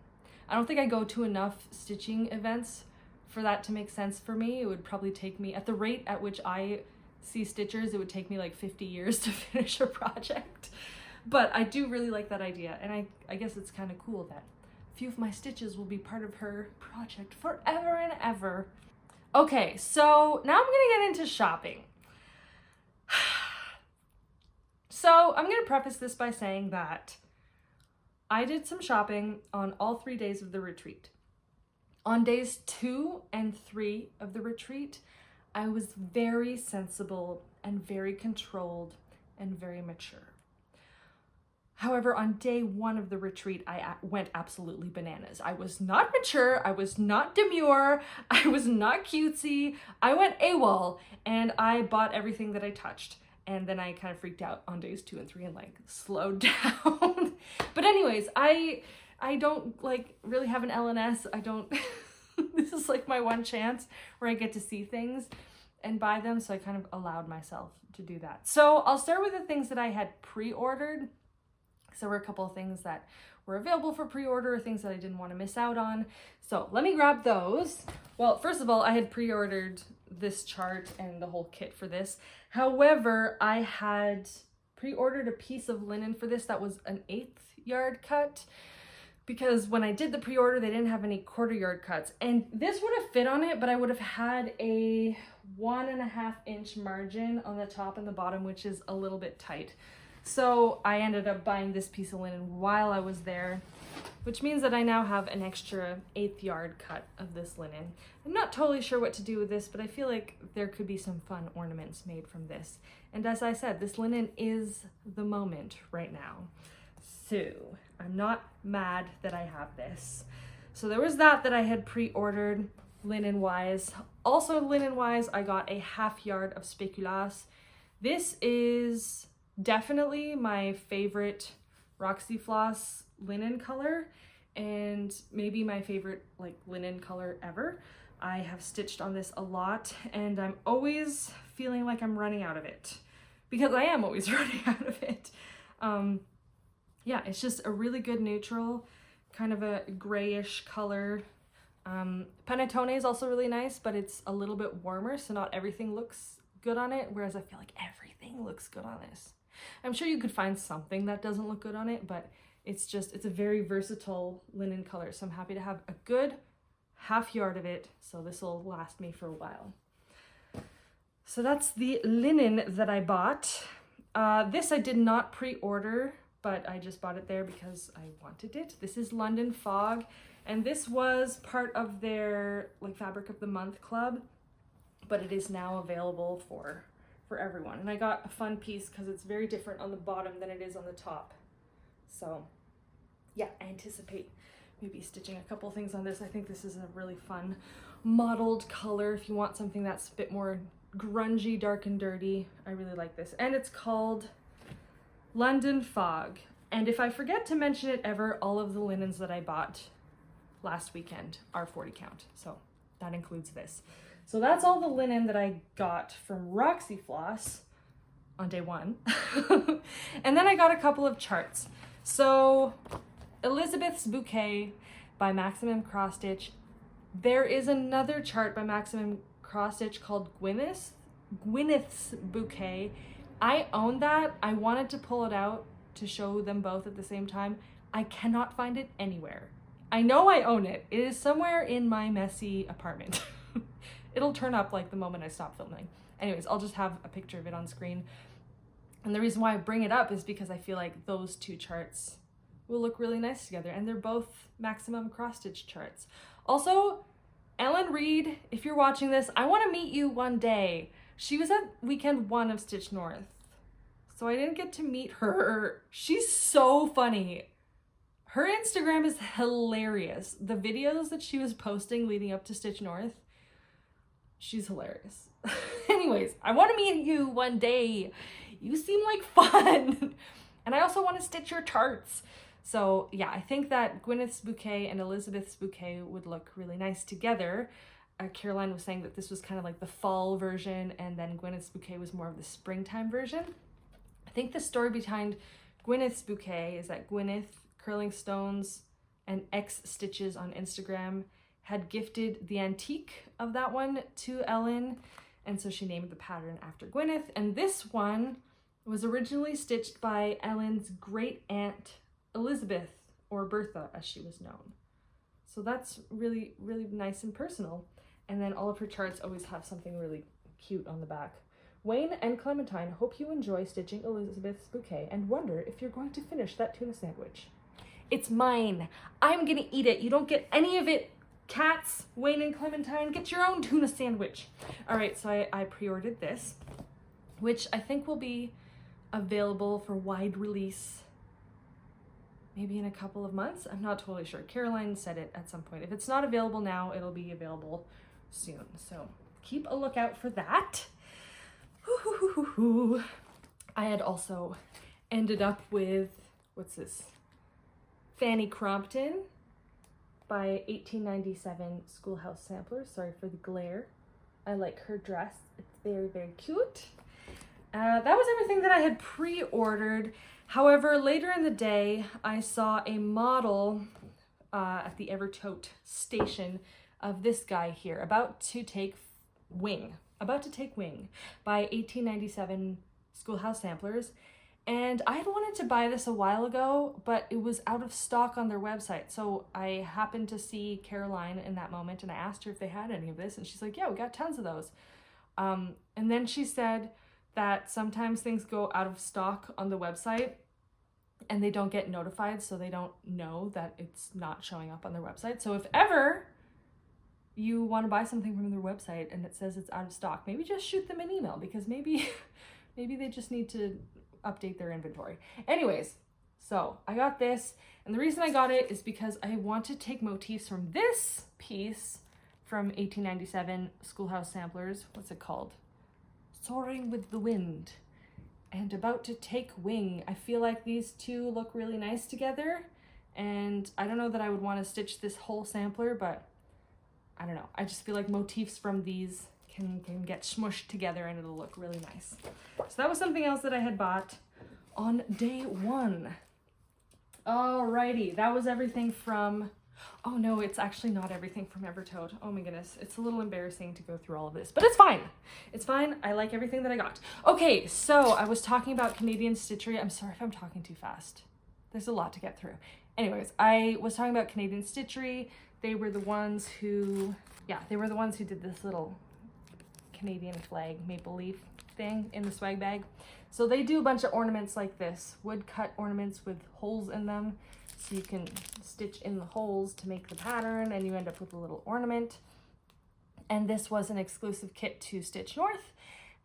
I don't think I go to enough stitching events for that to make sense for me. It would probably take me, at the rate at which I see stitchers, it would take me like 50 years to finish a project. But I do really like that idea, and I guess it's kind of cool that a few of my stitches will be part of her project forever and ever. Okay, so now I'm gonna get into shopping. So I'm gonna preface this by saying that I did some shopping on all 3 days of the retreat. On days 2 and 3 of the retreat, I was very sensible and very controlled and very mature. However, on day 1 of the retreat, I went absolutely bananas. I was not mature, I was not demure, I was not cutesy, I went AWOL, and I bought everything that I touched. And then I kind of freaked out on days 2 and 3 and like slowed down. But anyways, I don't like really have an LNS. I don't, this is like my one chance where I get to see things and buy them. So I kind of allowed myself to do that. So I'll start with the things that I had pre-ordered. So there were a couple of things that were available for pre-order, things that I didn't want to miss out on. So let me grab those. Well, first of all, I had pre-ordered this chart and the whole kit for this. However, I had pre-ordered a piece of linen for this that was an 1/8 yard cut, because when I did the pre-order, they didn't have any 1/4 yard cuts, and this would have fit on it, but I would have had a 1.5 inch margin on the top and the bottom, which is a little bit tight. So I ended up buying this piece of linen while I was there, which means that I now have an extra 1/8 yard cut of this linen. I'm not totally sure what to do with this, but I feel like there could be some fun ornaments made from this. And as I said, this linen is the moment right now. So I'm not mad that I have this. So there was that I had pre-ordered linen-wise. Also linen-wise, I got a 1/2 yard of spéculoos. This is definitely my favorite Roxy Floss linen color, and maybe my favorite like linen color ever. I have stitched on this a lot, and I'm always feeling like I'm running out of it, because I am always running out of it. Yeah, it's just a really good neutral kind of a grayish color. Panettone is also really nice, but it's a little bit warmer, so not everything looks good on it, whereas I feel like everything looks good on this. I'm sure you could find something that doesn't look good on it, but it's a very versatile linen color, so I'm happy to have a good half yard of it, so this will last me for a while. So that's the linen that I bought. This I did not pre-order, but I just bought it there because I wanted it. This is London Fog, and this was part of their like Fabric of the Month club, but it is now available for everyone. And I got a fun piece because it's very different on the bottom than it is on the top. So yeah, I anticipate maybe stitching a couple things on this. I think this is a really fun mottled color if you want something that's a bit more grungy, dark and dirty. I really like this. And it's called London Fog. And if I forget to mention it ever, all of the linens that I bought last weekend are 40 count. So that includes this. So that's all the linen that I got from Roxy Floss on day one. And then I got a couple of charts. So Elizabeth's Bouquet by Maximum Cross Stitch. There is another chart by Maximum Cross Stitch called Gwyneth's Bouquet. I own that. I wanted to pull it out to show them both at the same time. I cannot find it anywhere. I know I own it. It is somewhere in my messy apartment. It'll turn up like the moment I stop filming. Anyways, I'll just have a picture of it on screen. And the reason why I bring it up is because I feel like those two charts will look really nice together, and they're both Maximum Cross Stitch charts. Also, Ellen Reed, if you're watching this, I want to meet you one day. She was at weekend 1 of Stitch North, so I didn't get to meet her. She's so funny. Her Instagram is hilarious. The videos that she was posting leading up to Stitch North, she's hilarious. Anyways, I want to meet you one day. You seem like fun. And I also want to stitch your charts. So yeah, I think that Gwyneth's Bouquet and Elizabeth's Bouquet would look really nice together. Caroline was saying that this was kind of like the fall version, and then Gwyneth's Bouquet was more of the springtime version. I think the story behind Gwyneth's Bouquet is that Gwyneth Curling Stones and X Stitches on Instagram had gifted the antique of that one to Ellen, and so she named the pattern after Gwyneth. And this one was originally stitched by Ellen's great aunt Elizabeth, or Bertha as she was known. So that's really, really nice and personal. And then all of her charts always have something really cute on the back. Wayne and Clementine hope you enjoy stitching Elizabeth's Bouquet and wonder if you're going to finish that tuna sandwich. It's mine. I'm gonna eat it. You don't get any of it, cats. Wayne and Clementine, get your own tuna sandwich. All right, so I pre-ordered this, which I think will be available for wide release maybe in a couple of months. I'm not totally sure. Caroline said it at some point. If it's not available now, it'll be available soon. So keep a lookout for that. I had also ended up with, what's this? Fanny Crompton by 1897 Schoolhouse Samplers. Sorry for the glare. I like her dress. It's very, very cute. That was everything that I had pre-ordered. However, later in the day, I saw a model at the Evertote station of this guy here, about to take wing by 1897 Schoolhouse Samplers. And I had wanted to buy this a while ago, but it was out of stock on their website. So I happened to see Caroline in that moment, and I asked her if they had any of this, and she's like, yeah, we got tons of those. And then she said that sometimes things go out of stock on the website and they don't get notified, so they don't know that it's not showing up on their website. So if ever you want to buy something from their website and it says it's out of stock, maybe just shoot them an email, because maybe they just need to update their inventory. Anyways, so I got this, and the reason I got it is because I want to take motifs from this piece from 1897 Schoolhouse Samplers. What's it called? Soaring with the Wind and About to Take Wing. I feel like these two look really nice together, and I don't know that I would want to stitch this whole sampler, but I don't know. I just feel like motifs from these can get smushed together and it'll look really nice. So that was something else that I had bought on day one. Alrighty, that was everything from, oh no, it's actually not everything from Evertote. Oh my goodness, it's a little embarrassing to go through all of this, but it's fine. It's fine, I like everything that I got. Okay, so I was talking about Canadian Stitchery. I'm sorry if I'm talking too fast. There's a lot to get through. Anyways, I was talking about Canadian Stitchery. They were the ones who, they were the ones who did this little Canadian flag maple leaf thing in the swag bag. So they do a bunch of ornaments like this, wood cut ornaments with holes in them. So you can stitch in the holes to make the pattern and you end up with a little ornament. And this was an exclusive kit to Stitch North.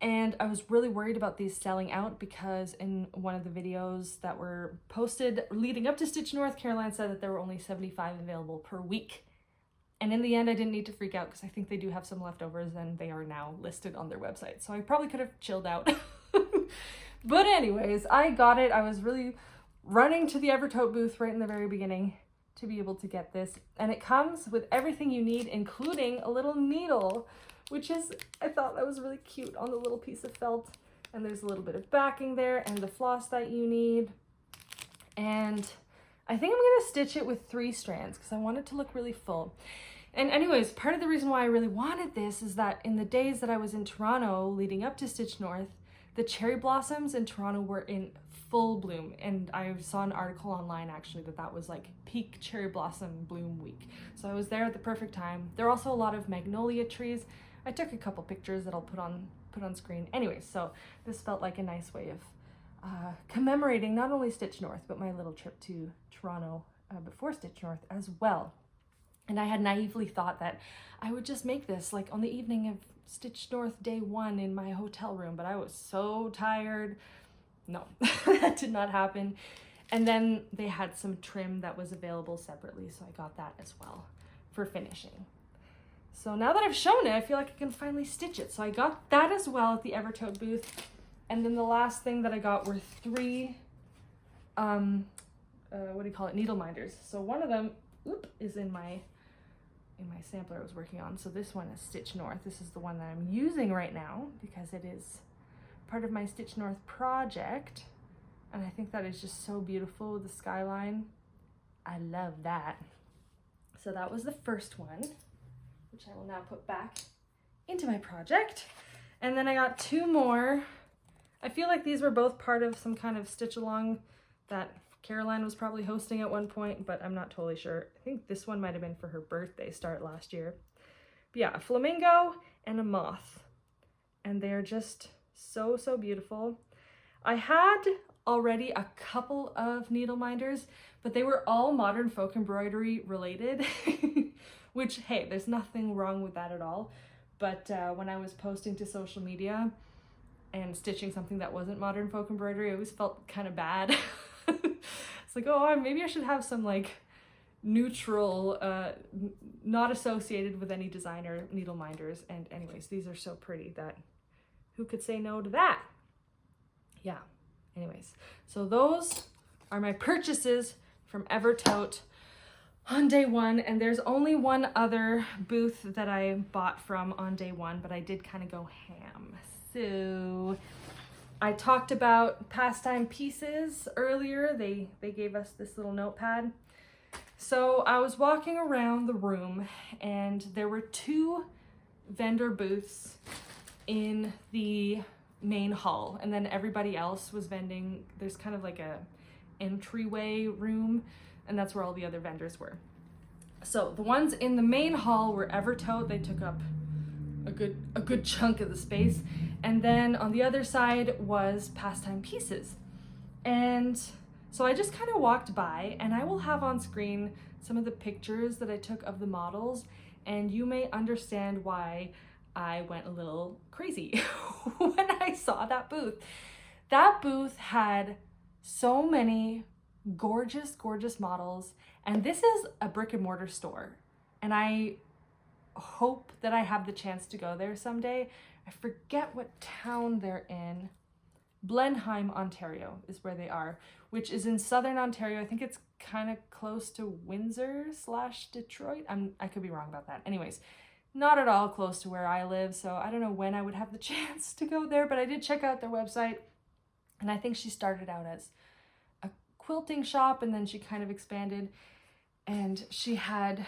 And I was really worried about these selling out because in one of the videos that were posted leading up to Stitch North, Caroline said that there were only 75 available per week. And in the end, I didn't need to freak out because I think they do have some leftovers and they are now listed on their website. So I probably could have chilled out. But anyways, I got it. I was really running to the Evertote booth right in the very beginning to be able to get this. And it comes with everything you need, including a little needle, which is, I thought that was really cute on the little piece of felt. And there's a little bit of backing there and the floss that you need. And I think I'm gonna stitch it with 3 strands because I want it to look really full. And anyways, part of the reason why I really wanted this is that in the days that I was in Toronto leading up to Stitch North, the cherry blossoms in Toronto were in full bloom. And I saw an article online actually that was like peak cherry blossom bloom week. So I was there at the perfect time. There are also a lot of magnolia trees. I took a couple pictures that I'll put on screen. Anyways, so this felt like a nice way of commemorating not only Stitch North, but my little trip to Toronto before Stitch North as well. And I had naively thought that I would just make this like on the evening of Stitch North day 1 in my hotel room, but I was so tired. No, that did not happen. And then they had some trim that was available separately, so I got that as well for finishing. So now that I've shown it, I feel like I can finally stitch it. So I got that as well at the Evertote booth. And then the last thing that I got were 3, needle minders. So one of them, is in my sampler I was working on. So this one is Stitch North. This is the one that I'm using right now because it is part of my Stitch North project. And I think that is just so beautiful with the skyline. I love that. So that was the first one, which I will now put back into my project. And then I got 2 more. I feel like these were both part of some kind of stitch along that Caroline was probably hosting at one point, but I'm not totally sure. I think this one might have been for her birthday start last year. But yeah, a flamingo and a moth. And they're just so, so beautiful. I had already a couple of needle minders, but they were all modern folk embroidery related, which, hey, there's nothing wrong with that at all. But when I was posting to social media and stitching something that wasn't modern folk embroidery, I always felt kind of bad. It's like, oh, maybe I should have some like neutral, not associated with any designer needle minders. And anyways, these are so pretty that who could say no to that? Yeah, anyways, so those are my purchases from Evertote on day 1. And there's only one other booth that I bought from on day 1, but I did kind of go ham. So I talked about Pastime Pieces earlier. They gave us this little notepad. So I was walking around the room and there were 2 vendor booths in the main hall, and then everybody else was vending. There's kind of like a entryway room, and that's where all the other vendors were. So the ones in the main hall were Evertote. They took up a good chunk of the space. And then on the other side was Pastime Pieces. And so I just kind of walked by, and I will have on screen some of the pictures that I took of the models, and you may understand why I went a little crazy when I saw that booth. That booth had so many gorgeous, gorgeous models, and this is a brick and mortar store, and I hope that I have the chance to go there someday. I forget what town they're in. Blenheim, Ontario is where they are, which is in southern Ontario. I think it's kind of close to Windsor/Detroit. I could be wrong about that. Anyways, not at all close to where I live, so I don't know when I would have the chance to go there, but I did check out their website, and I think she started out as a quilting shop, and then she kind of expanded, and she had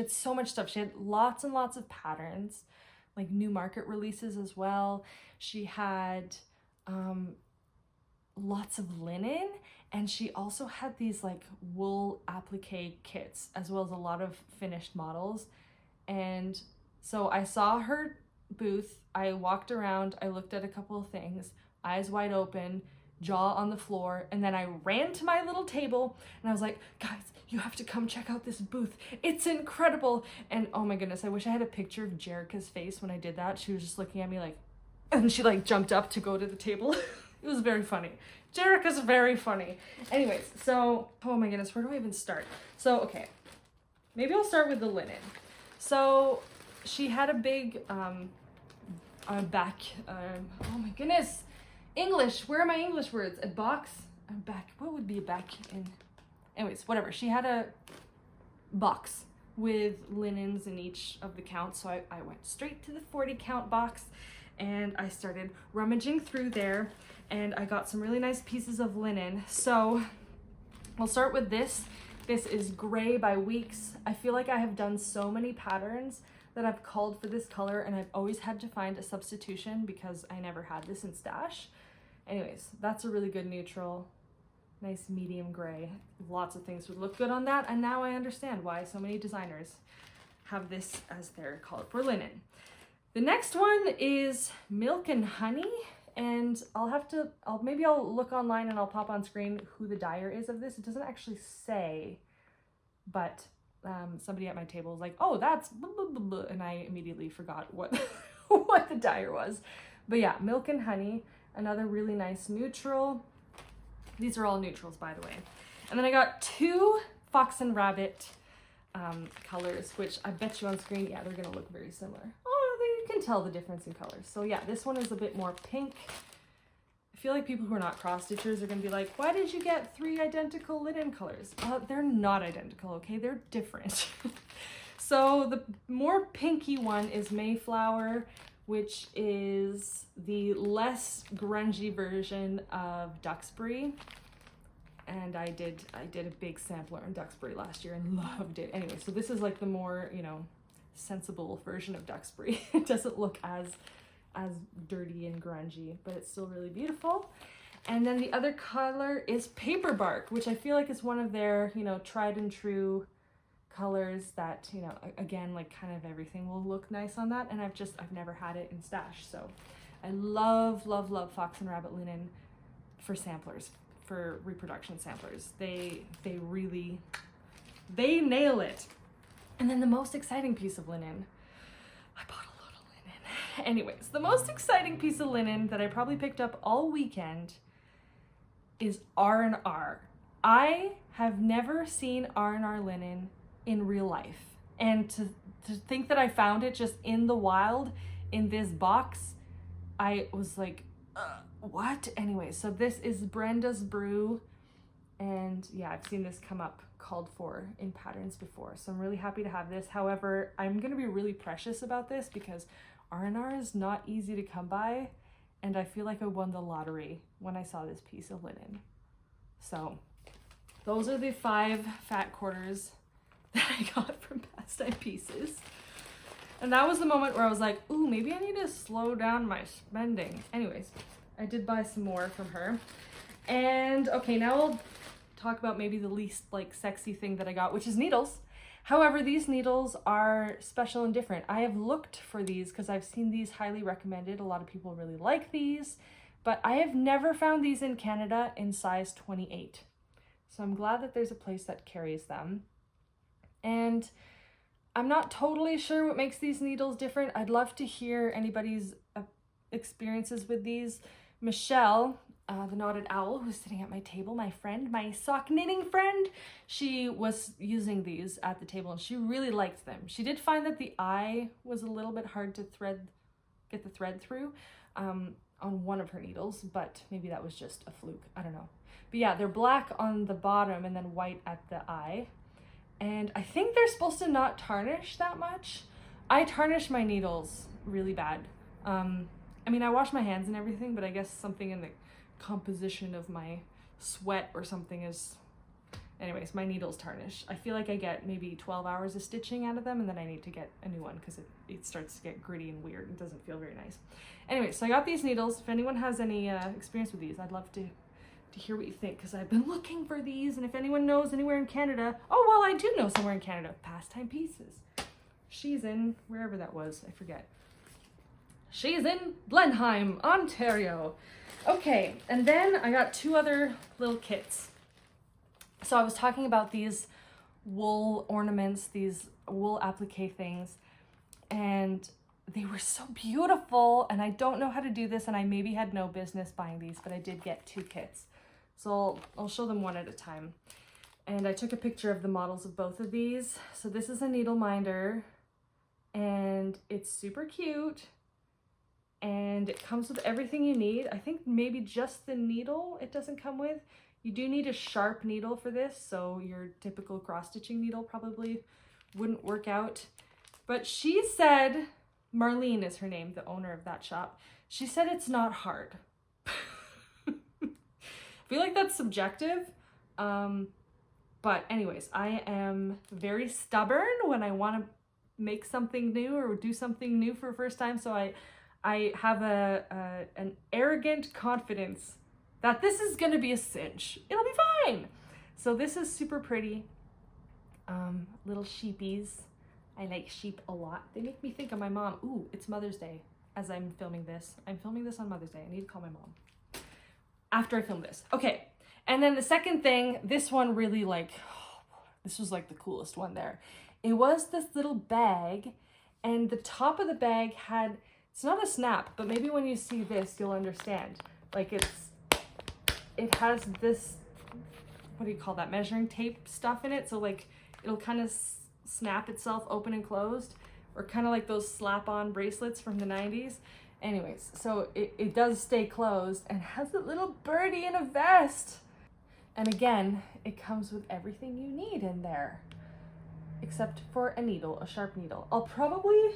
so much stuff. She had lots and lots of patterns, like new market releases as well. She had lots of linen, and she also had these like wool applique kits, as well as a lot of finished models. And so I saw her booth, I walked around, I looked at a couple of things, eyes wide open, jaw on the floor, and then I ran to my little table and I was like, guys, you have to come check out this booth. It's incredible. And oh my goodness, I wish I had a picture of Jerica's face when I did that. She was just looking at me like, and she like jumped up to go to the table. It was very funny. Jerica's very funny. Anyways, so, oh my goodness, where do I even start? So, okay, maybe I'll start with the linen. So she had a big back, oh my goodness, English, where are my English words? A box, a back, what would be a back in, anyways, whatever. She had a box with linens in each of the counts. So I went straight to the 40 count box and I started rummaging through there, and I got some really nice pieces of linen. So we'll start with this. This is Gray by Weeks. I feel like I have done so many patterns that I've called for this color, and I've always had to find a substitution because I never had this in stash. Anyways, that's a really good neutral, nice medium gray. Lots of things would look good on that, and now I understand why so many designers have this as their color for linen. The next one is Milk and Honey, and maybe I'll look online and I'll pop on screen who the dyer is of this. It doesn't actually say, but somebody at my table was like, oh, that's blah, blah, blah, blah, and I immediately forgot what what the dyer was. But yeah, Milk and Honey, another really nice neutral. These are all neutrals, by the way. And then I got two Fox and Rabbit colors, which I bet you on screen, yeah, they're gonna look very similar. Oh, you can tell the difference in colors. So yeah, this one is a bit more pink. I feel like people who are not cross stitchers are gonna be like, why did you get 3 identical linen colors? They're not identical, okay? They're different. So the more pinky one is Mayflower, which is the less grungy version of Duxbury. And I did a big sampler on Duxbury last year and loved it. Anyway, so this is like the more, you know, sensible version of Duxbury. It doesn't look as dirty and grungy, but it's still really beautiful. And then the other color is Paper Bark, which I feel like is one of their, you know, tried and true colors that, you know, again, like kind of everything will look nice on that. And I've never had it in stash. So I love, love, love Fox and Rabbit linen for samplers, for reproduction samplers. They nail it. And then the most exciting piece of linen, I bought a lot of linen. Anyways, the most exciting piece of linen that I probably picked up all weekend is R&R. I have never seen R&R linen in real life. And to think that I found it just in the wild in this box, I was like, what? Anyway, so this is Brenda's Brew. And yeah, I've seen this come up called for in patterns before. So I'm really happy to have this. However, I'm going to be really precious about this because R&R is not easy to come by. And I feel like I won the lottery when I saw this piece of linen. So those are the 5 fat quarters that I got from Pastime Pieces. And that was the moment where I was like, ooh, maybe I need to slow down my spending. Anyways, I did buy some more from her. And okay, now I'll talk about maybe the least like sexy thing that I got, which is needles. However, these needles are special and different. I have looked for these because I've seen these highly recommended. A lot of people really like these, but I have never found these in Canada in size 28. So I'm glad that there's a place that carries them. And I'm not totally sure what makes these needles different. I'd love to hear anybody's experiences with these. Michelle, the Knotted Owl, who's sitting at my table, my friend, my sock knitting friend, she was using these at the table and she really liked them. She did find that the eye was a little bit hard to get the thread through on one of her needles, but maybe that was just a fluke. I don't know. But yeah, they're black on the bottom and then white at the eye. And I think they're supposed to not tarnish that much. I tarnish my needles really bad. I mean, I wash my hands and everything, but I guess something in the composition of my sweat or something is, anyways, my needle's tarnished. I feel like I get maybe 12 hours of stitching out of them, and then I need to get a new one because it starts to get gritty and weird and doesn't feel very nice. Anyway, so I got these needles. If anyone has any experience with these, I'd love to hear what you think, because I've been looking for these, and if anyone knows anywhere in Canada, oh, well, I do know somewhere in Canada, Pastime Pieces. She's in, wherever that was, I forget. She's in Blenheim, Ontario. Okay, and then I got 2 other little kits. So I was talking about these wool ornaments, these wool applique things, and they were so beautiful, and I don't know how to do this, and I maybe had no business buying these, but I did get 2 kits. So I'll show them one at a time. And I took a picture of the models of both of these. So this is a needle minder, and it's super cute, and it comes with everything you need. I think maybe just the needle it doesn't come with. You do need a sharp needle for this, so your typical cross-stitching needle probably wouldn't work out. But she said, Marlene is her name, the owner of that shop, she said it's not hard. I feel like that's subjective, but anyways, I am very stubborn when I want to make something new or do something new for the first time, so I have an arrogant confidence that this is gonna be a cinch. It'll be fine. So this is super pretty. Little sheepies. I like sheep a lot. They make me think of my mom. Ooh, it's Mother's Day as I'm filming this. I'm filming this on Mother's Day. I need to call my mom after I film this. Okay, and then the second thing, this one really this was like the coolest one there. It was this little bag, and the top of the bag had, it's not a snap, but maybe when you see this, you'll understand. Like it has this, what do you call that, measuring tape stuff in it, so like it'll kind of snap itself open and closed, or kind of like those slap-on bracelets from the 90s. Anyways, so it does stay closed and has a little birdie in a vest. And again, it comes with everything you need in there, except for a needle, a sharp needle. I'll probably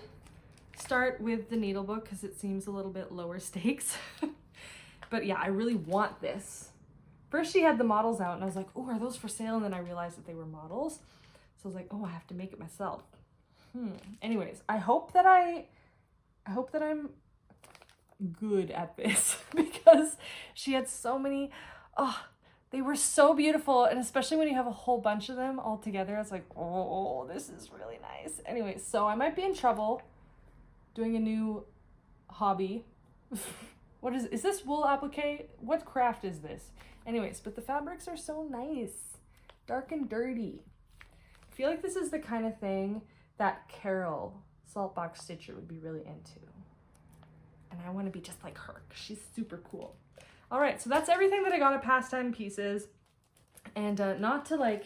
start with the needle book because it seems a little bit lower stakes. But yeah, I really want this. First she had the models out and I was like, oh, are those for sale? And then I realized that they were models. So I was like, oh, I have to make it myself. Anyways, I hope that I'm good at this because she had so many, they were so beautiful. And especially when you have a whole bunch of them all together, it's like, oh, this is really nice. Anyways, so I might be in trouble doing a new hobby. What is this wool applique? What craft is this? Anyways, but the fabrics are so nice, dark and dirty. I feel like this is the kind of thing that Carol, Saltbox Stitcher, would be really into. And I want to be just like her. She's super cool. All right, so that's everything that I got at Pastime Pieces. And not to like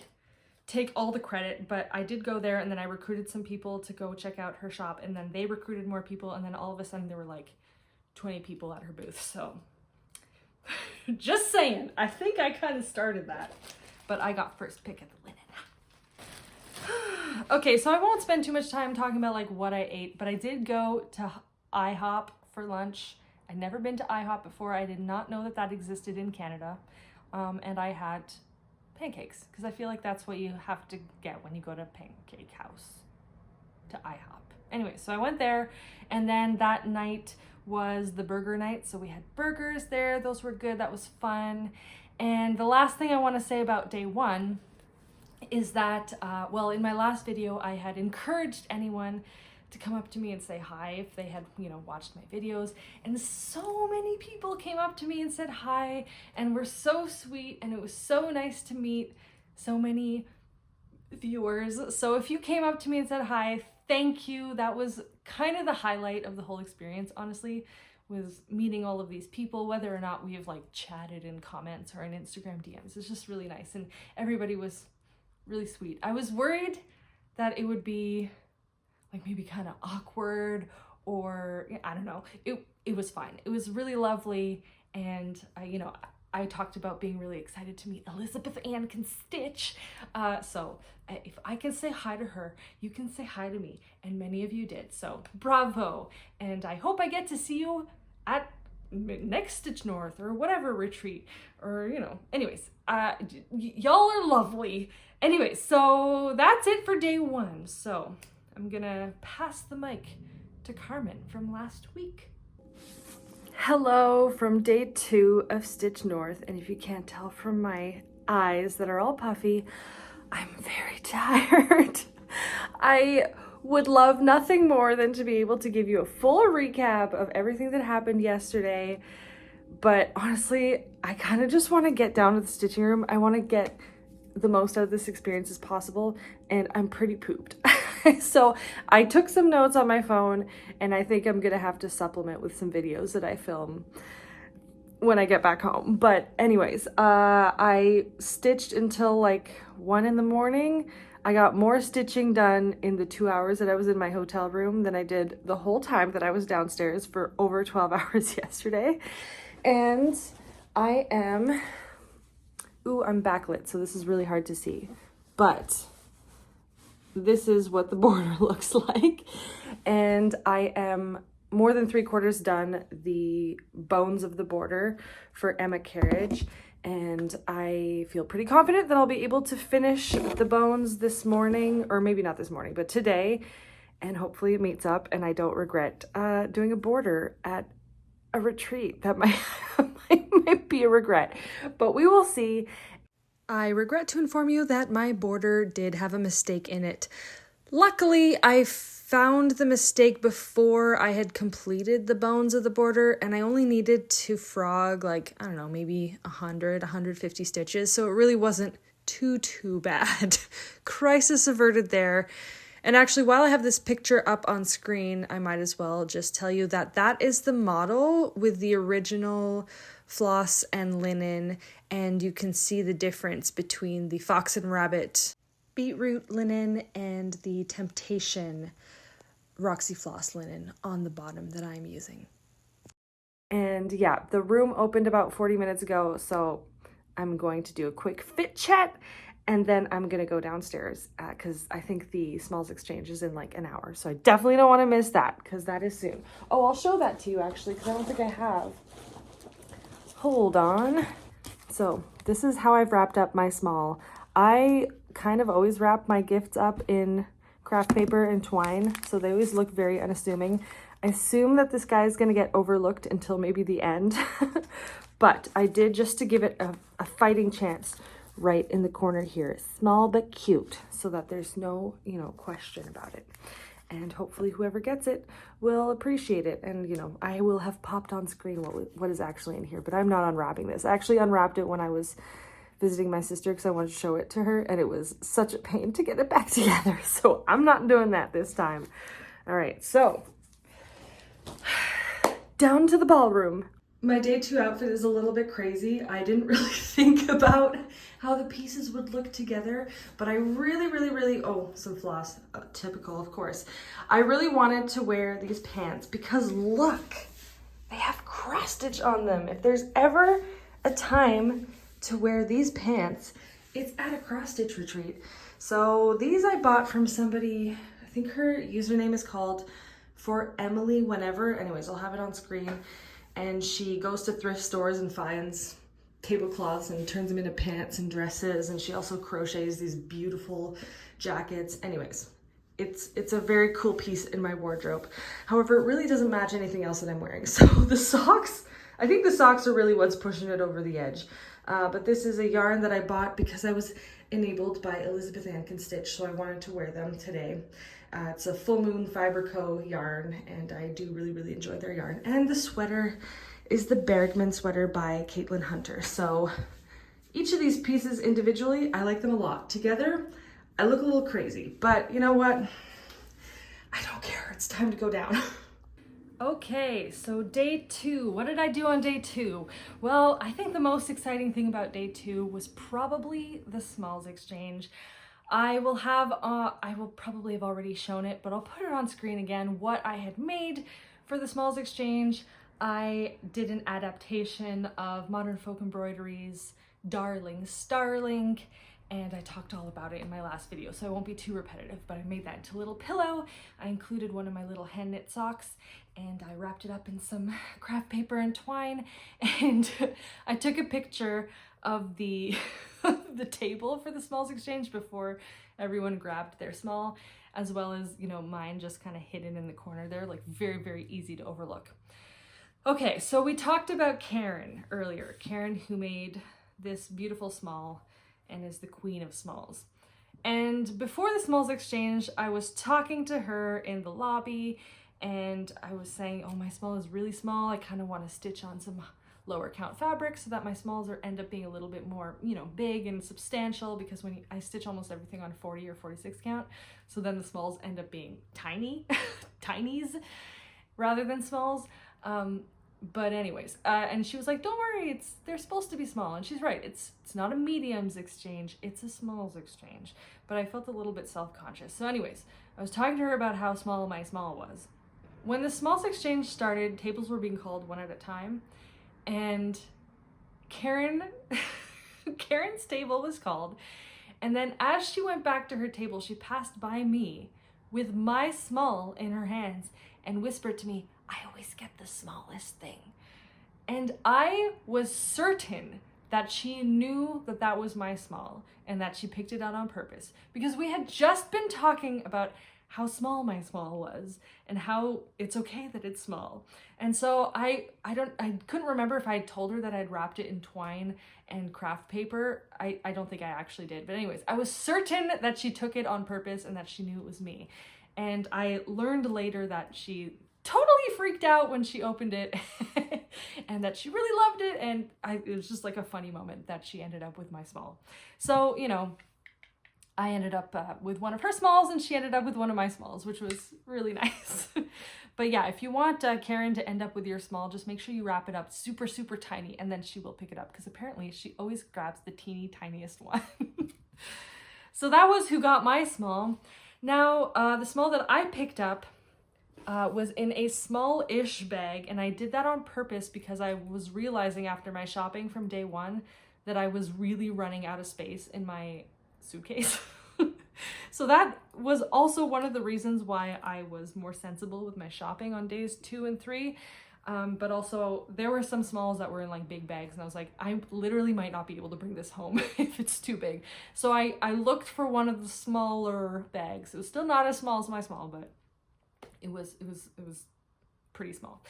take all the credit, but I did go there and then I recruited some people to go check out her shop, and then they recruited more people, and then all of a sudden there were like 20 people at her booth. So just saying, I think I kind of started that, but I got first pick at the linen. Okay, so I won't spend too much time talking about like what I ate, but I did go to IHOP for lunch. I'd never been to IHOP before. I did not know that that existed in Canada. And I had pancakes because I feel like that's what you have to get when you go to Pancake House, to IHOP. Anyway, so I went there, and then that night was the burger night. So we had burgers there. Those were good. That was fun. And the last thing I want to say about day one is that, well, in my last video, I had encouraged anyone to come up to me and say hi if they had, watched my videos. And so many people came up to me and said hi and were so sweet, and it was so nice to meet so many viewers. So if you came up to me and said hi, thank you. That was kind of the highlight of the whole experience, honestly, was meeting all of these people, whether or not we have like chatted in comments or in Instagram DMs. It's just really nice, and everybody was really sweet. I was worried that it would be like maybe kind of awkward, or I don't know. It was fine. It was really lovely, and I talked about being really excited to meet Elizabeth Ann can stitch. So if I can say hi to her, you can say hi to me, and many of you did. So bravo, and I hope I get to see you at next Stitch North or whatever retreat, or, you know, anyways, y'all are lovely. Anyways, so that's it for day 1. So I'm gonna pass the mic to Carmen from last week. Hello from day 2 of Stitch North, and if you can't tell from my eyes that are all puffy, I'm very tired. I would love nothing more than to be able to give you a full recap of everything that happened yesterday, but honestly, I kind of just want to get down to the stitching room. I want to get the most out of this experience as possible, and I'm pretty pooped. So I took some notes on my phone, and I think I'm gonna have to supplement with some videos that I film when I get back home. But anyways, I stitched until like 1 in the morning. I got more stitching done in the 2 hours that I was in my hotel room than I did the whole time that I was downstairs for over 12 hours yesterday. And I am, I'm backlit, so this is really hard to see, but this is what the border looks like. And I am more than 3/4 done the bones of the border for EmmaKerridge, and I feel pretty confident that I'll be able to finish the bones this morning, or maybe not this morning, but today, and hopefully it meets up and I don't regret doing a border at a retreat. That might be a regret, but we will see. I regret to inform you that my border did have a mistake in it. Luckily, I found the mistake before I had completed the bones of the border, and I only needed to frog like, I don't know, maybe 150 stitches, so it really wasn't too bad. Crisis averted there. And actually, while I have this picture up on screen, I might as well just tell you that that is the model with the original floss and linen, and you can see the difference between the Fox and Rabbit beetroot linen and the Temptation Roxy floss linen on the bottom that I'm using. And yeah, the room opened about 40 minutes ago, so I'm going to do a quick fit check, and then I'm gonna go downstairs because I think the smalls exchange is in like an hour, so I definitely don't want to miss that because that is soon. Oh, I'll show that to you actually because I don't think I have. Hold on. So this is how I've wrapped up my small. I kind of always wrap my gifts up in craft paper and twine, so they always look very unassuming. I assume that this guy is going to get overlooked until maybe the end, but I did, just to give it a fighting chance, right in the corner here. Small but cute, so that there's no, question about it. And hopefully whoever gets it will appreciate it. And, I will have popped on screen what is actually in here, but I'm not unwrapping this. I actually unwrapped it when I was visiting my sister because I wanted to show it to her, and it was such a pain to get it back together. So I'm not doing that this time. All right, so down to the ballroom. My day 2 outfit is a little bit crazy. I didn't really think about how the pieces would look together, but I really, oh, some floss, typical of course. I really wanted to wear these pants because look, they have cross stitch on them. If there's ever a time to wear these pants, it's at a cross stitch retreat. So these I bought from somebody, I think her username is called For Emily Whenever. Anyways, I'll have it on screen. And she goes to thrift stores and finds tablecloths and turns them into pants and dresses. And she also crochets these beautiful jackets. Anyways, it's a very cool piece in my wardrobe. However, it really doesn't match anything else that I'm wearing. So the socks, I think the socks are really what's pushing it over the edge. But this is a yarn that I bought because I was enabled by Elizabeth Ann Can Stitch, so I wanted to wear them today. It's a Full Moon Fiber Co. yarn, and I do really enjoy their yarn. And the sweater is the Bergman sweater by Caitlin Hunter. So each of these pieces individually, I like them a lot. Together, I look a little crazy, but you know what? I don't care. It's time to go down. Okay, so day 2. What did I do on day 2? Well, I think the most exciting thing about day 2 was probably the smalls exchange. I will probably have already shown it, but I'll put it on screen again, what I had made for the smalls exchange. I did an adaptation of Modern Folk Embroidery's Darling Starling, and I talked all about it in my last video, so I won't be too repetitive, but I made that into a little pillow. I included one of my little hand knit socks, and I wrapped it up in some craft paper and twine, and I took a picture of the the table for the smalls exchange before everyone grabbed their small, as well as, you know, mine just kind of hidden in the corner there, like very, very easy to overlook. Okay, so we talked about Karen earlier. Karen, who made this beautiful small and is the queen of smalls. And before the smalls exchange, I was talking to her in the lobby, and I was saying, oh, my small is really small. I kind of want to stitch on some lower count fabric so that my smalls end up being a little bit more, you know, big and substantial, because when I stitch almost everything on 40 or 46 count, so then the smalls end up being tiny, tinies rather than smalls. But anyways, and she was like, don't worry, they're supposed to be small. And she's right, it's not a mediums exchange, it's a smalls exchange. But I felt a little bit self-conscious. So anyways, I was talking to her about how small my small was. When the smalls exchange started, tables were being called one at a time. And Karen's table was called. And then as she went back to her table, she passed by me with my small in her hands and whispered to me, I always get the smallest thing. And I was certain that she knew that that was my small and that she picked it out on purpose, because we had just been talking about how small my small was and how it's okay that it's small. And so I couldn't remember if I had told her that I'd wrapped it in twine and craft paper. I don't think I actually did. But anyways, I was certain that she took it on purpose and that she knew it was me. And I learned later that she totally freaked out when she opened it and that she really loved it. And it was just like a funny moment that she ended up with my small. So, you know, I ended up with one of her smalls and she ended up with one of my smalls, which was really nice. But yeah, if you want Karen to end up with your small, just make sure you wrap it up super, super tiny, and then she will pick it up, because apparently she always grabs the teeny tiniest one. So that was who got my small. Now, the small that I picked up was in a small-ish bag, and I did that on purpose because I was realizing after my shopping from day one that I was really running out of space in my suitcase. So that was also one of the reasons why I was more sensible with my shopping on days 2 and 3. But also there were some smalls that were in like big bags, and I was like, I literally might not be able to bring this home if it's too big. So I looked for one of the smaller bags. It was still not as small as my small, but it was pretty small.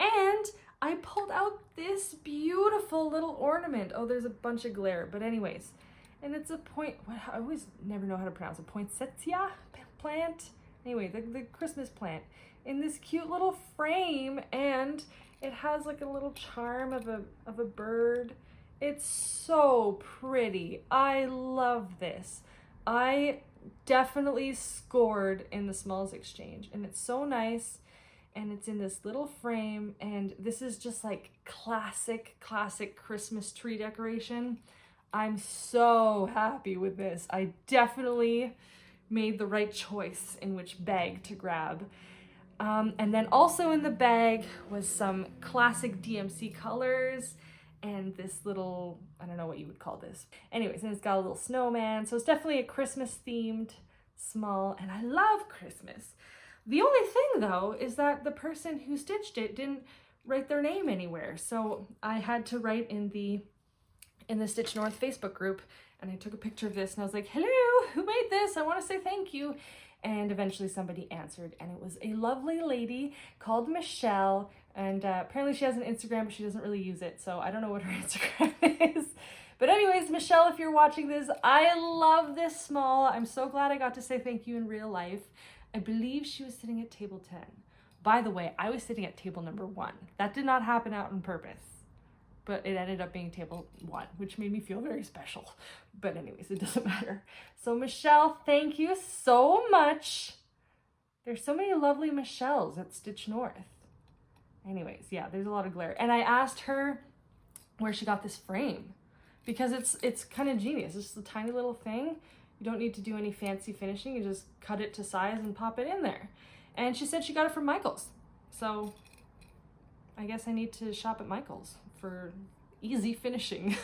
And I pulled out this beautiful little ornament. Oh, there's a bunch of glare, but anyways. And it's a I always never know how to pronounce it. Poinsettia plant? Anyway, the Christmas plant in this cute little frame, and it has like a little charm of a bird. It's so pretty. I love this. I definitely scored in the smalls exchange, and it's so nice, and it's in this little frame, and this is just like classic Christmas tree decoration. I'm so happy with this. I definitely made the right choice in which bag to grab. And then also in the bag was some classic DMC colors and this little, I don't know what you would call this. Anyways, and it's got a little snowman. So it's definitely a Christmas themed small, and I love Christmas. The only thing though is that the person who stitched it didn't write their name anywhere. So I had to write in the Stitch North Facebook group, and I took a picture of this and I was like, hello, who made this? I want to say thank you. And eventually somebody answered, and it was a lovely lady called Michelle, and apparently she has an Instagram, but she doesn't really use it, so I don't know what her Instagram is. But anyways, Michelle, if you're watching this, I love this small. I'm so glad I got to say thank you in real life. I believe she was sitting at table 10. By the way, I was sitting at table number 1. That did not happen out on purpose, but it ended up being table 1, which made me feel very special. But anyways, it doesn't matter. So Michelle, thank you so much. There's so many lovely Michelles at Stitch North. Anyways, yeah, there's a lot of glare. And I asked her where she got this frame, because it's kind of genius. It's just a tiny little thing. You don't need to do any fancy finishing. You just cut it to size and pop it in there. And she said she got it from Michael's. So I guess I need to shop at Michael's for easy finishing.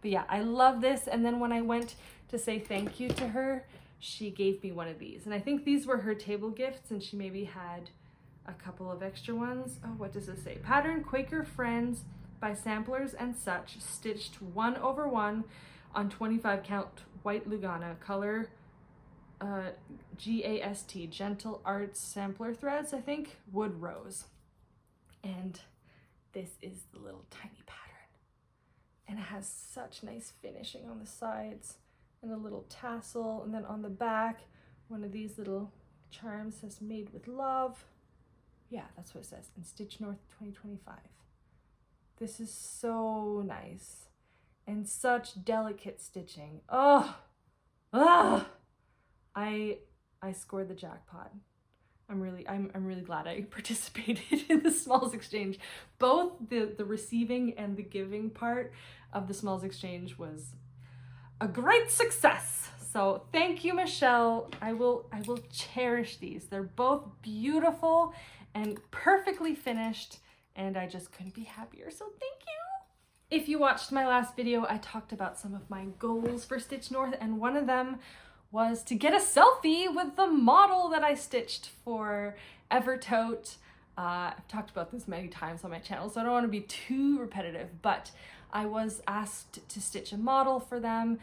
But yeah, I love this. And then when I went to say thank you to her, she gave me one of these. And I think these were her table gifts, and she maybe had a couple of extra ones. Oh, what does this say? Pattern Quaker Friends by Samplers and Such, stitched 1/1 on 25 count white Lugana, color GAST, Gentle Arts Sampler Threads, I think, Wood Rose. And this is the little tiny pattern. And it has such nice finishing on the sides and a little tassel. And then on the back, one of these little charms says made with love. Yeah, that's what it says, in Stitch North 2025. This is so nice and such delicate stitching. Oh, I scored the jackpot. I'm really glad I participated in the Smalls Exchange. Both the receiving and the giving part of the Smalls Exchange was a great success. So thank you, Michelle. I will cherish these. They're both beautiful and perfectly finished, and I just couldn't be happier, so thank you. If you watched my last video, I talked about some of my goals for Stitch North, and one of them was to get a selfie with the model that I stitched for Evertote. I've talked about this many times on my channel, so I don't want to be too repetitive, but I was asked to stitch a model for them.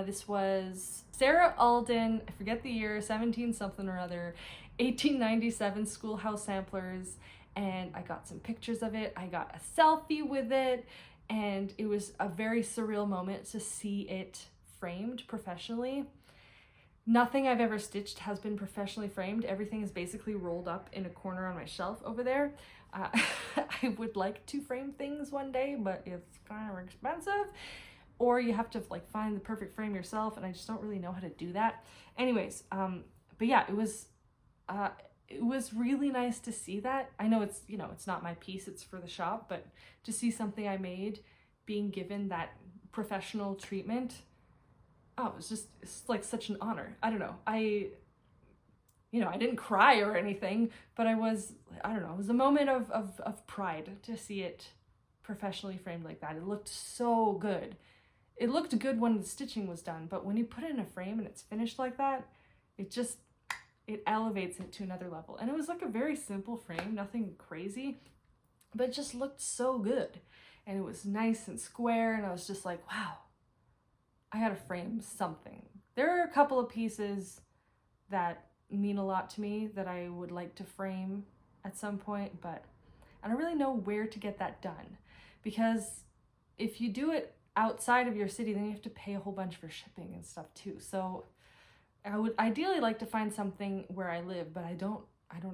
This was Sarah Allden, I forget the year, 17 something or other, 1897 Schoolhouse samplers, and I got some pictures of it. I got a selfie with it, and it was a very surreal moment to see it framed professionally. Nothing I've ever stitched has been professionally framed. Everything is basically rolled up in a corner on my shelf over there. I would like to frame things one day, but it's kind of expensive. Or you have to like find the perfect frame yourself, and I just don't really know how to do that. Anyways, but yeah, it was really nice to see that. I know it's, you know, it's not my piece, it's for the shop, but to see something I made being given that professional treatment, oh, it's like such an honor. I don't know. I didn't cry or anything, but I don't know, it was a moment of pride to see it professionally framed like that. It looked so good. It looked good when the stitching was done, but when you put it in a frame and it's finished like that, it elevates it to another level. And it was like a very simple frame, nothing crazy, but it just looked so good. And it was nice and square, and I was just like, wow, I gotta frame something. There are a couple of pieces that mean a lot to me that I would like to frame at some point, but I don't really know where to get that done, because if you do it outside of your city, then you have to pay a whole bunch for shipping and stuff too. So I would ideally like to find something where I live, but I don't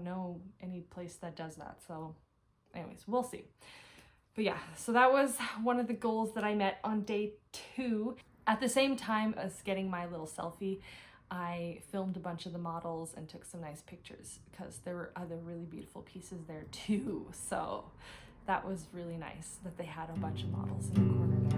know any place that does that. So anyways, we'll see. But yeah, so that was one of the goals that I met on day 2. At the same time as getting my little selfie, I filmed a bunch of the models and took some nice pictures, because there were other really beautiful pieces there too. So that was really nice that they had a bunch of models in the corner there.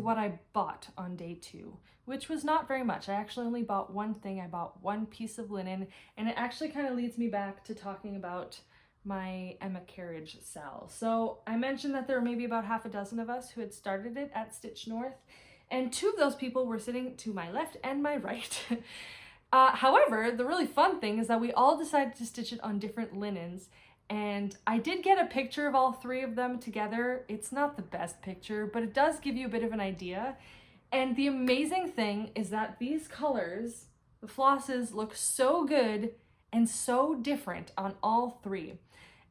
what I bought on day 2, which was not very much. I actually only bought one thing. I bought one piece of linen, and it actually kind of leads me back to talking about my EmmaKerridgeSAL. So I mentioned that there were maybe about half a dozen of us who had started it at Stitch North, and 2 of those people were sitting to my left and my right. However, the really fun thing is that we all decided to stitch it on different linens, and I did get a picture of all 3 of them together. It's not the best picture, but it does give you a bit of an idea. And the amazing thing is that these colors, the flosses, look so good and so different on all 3.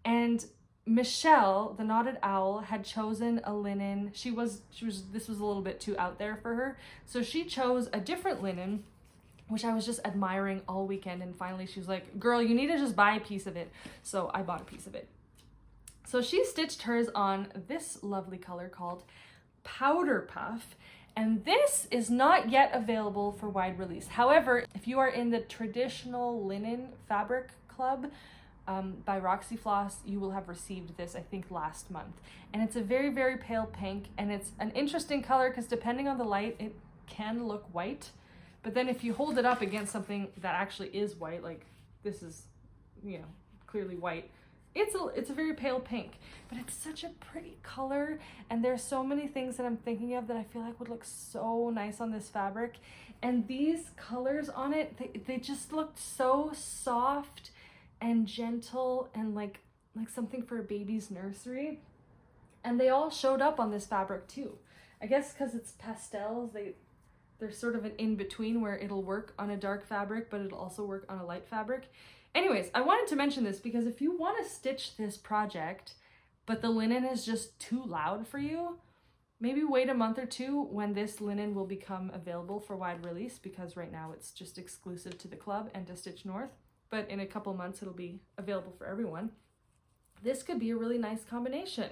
And Michelle, the knotted owl, had chosen a linen. This was a little bit too out there for her. So she chose a different linen, which I was just admiring all weekend, and finally she was like, girl, you need to just buy a piece of it. So I bought a piece of it. So she stitched hers on this lovely color called Powder Puff, and this is not yet available for wide release. However, if you are in the Traditional Linen Fabric Club by Roxy Floss, you will have received this, I think, last month. And it's a very, very pale pink, and it's an interesting color because depending on the light, it can look white. But then if you hold it up against something that actually is white, like this is, you know, clearly white, it's a very pale pink, but it's such a pretty color. And there's so many things that I'm thinking of that I feel like would look so nice on this fabric. And these colors on it, they just looked so soft and gentle and like something for a baby's nursery. And they all showed up on this fabric too. I guess because it's pastels, they're sort of an in-between where it'll work on a dark fabric, but it'll also work on a light fabric. Anyways, I wanted to mention this because if you want to stitch this project, but the linen is just too loud for you, maybe wait a month or 2 when this linen will become available for wide release, because right now it's just exclusive to the club and to Stitch North, but in a couple months it'll be available for everyone. This could be a really nice combination.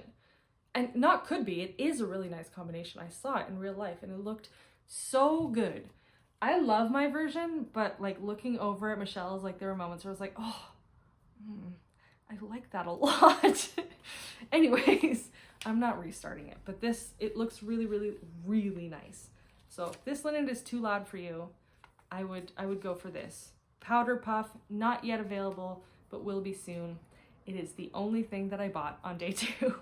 And not could be, it is a really nice combination. I saw it in real life and it looked so good. I love my version, but like looking over at Michelle's, like there were moments where I was like, oh, I like that a lot. Anyways, I'm not restarting it, but it looks really, really, really nice. So if this linen is too loud for you, I would go for this. Powder Puff, not yet available, but will be soon. It is the only thing that I bought on day 2.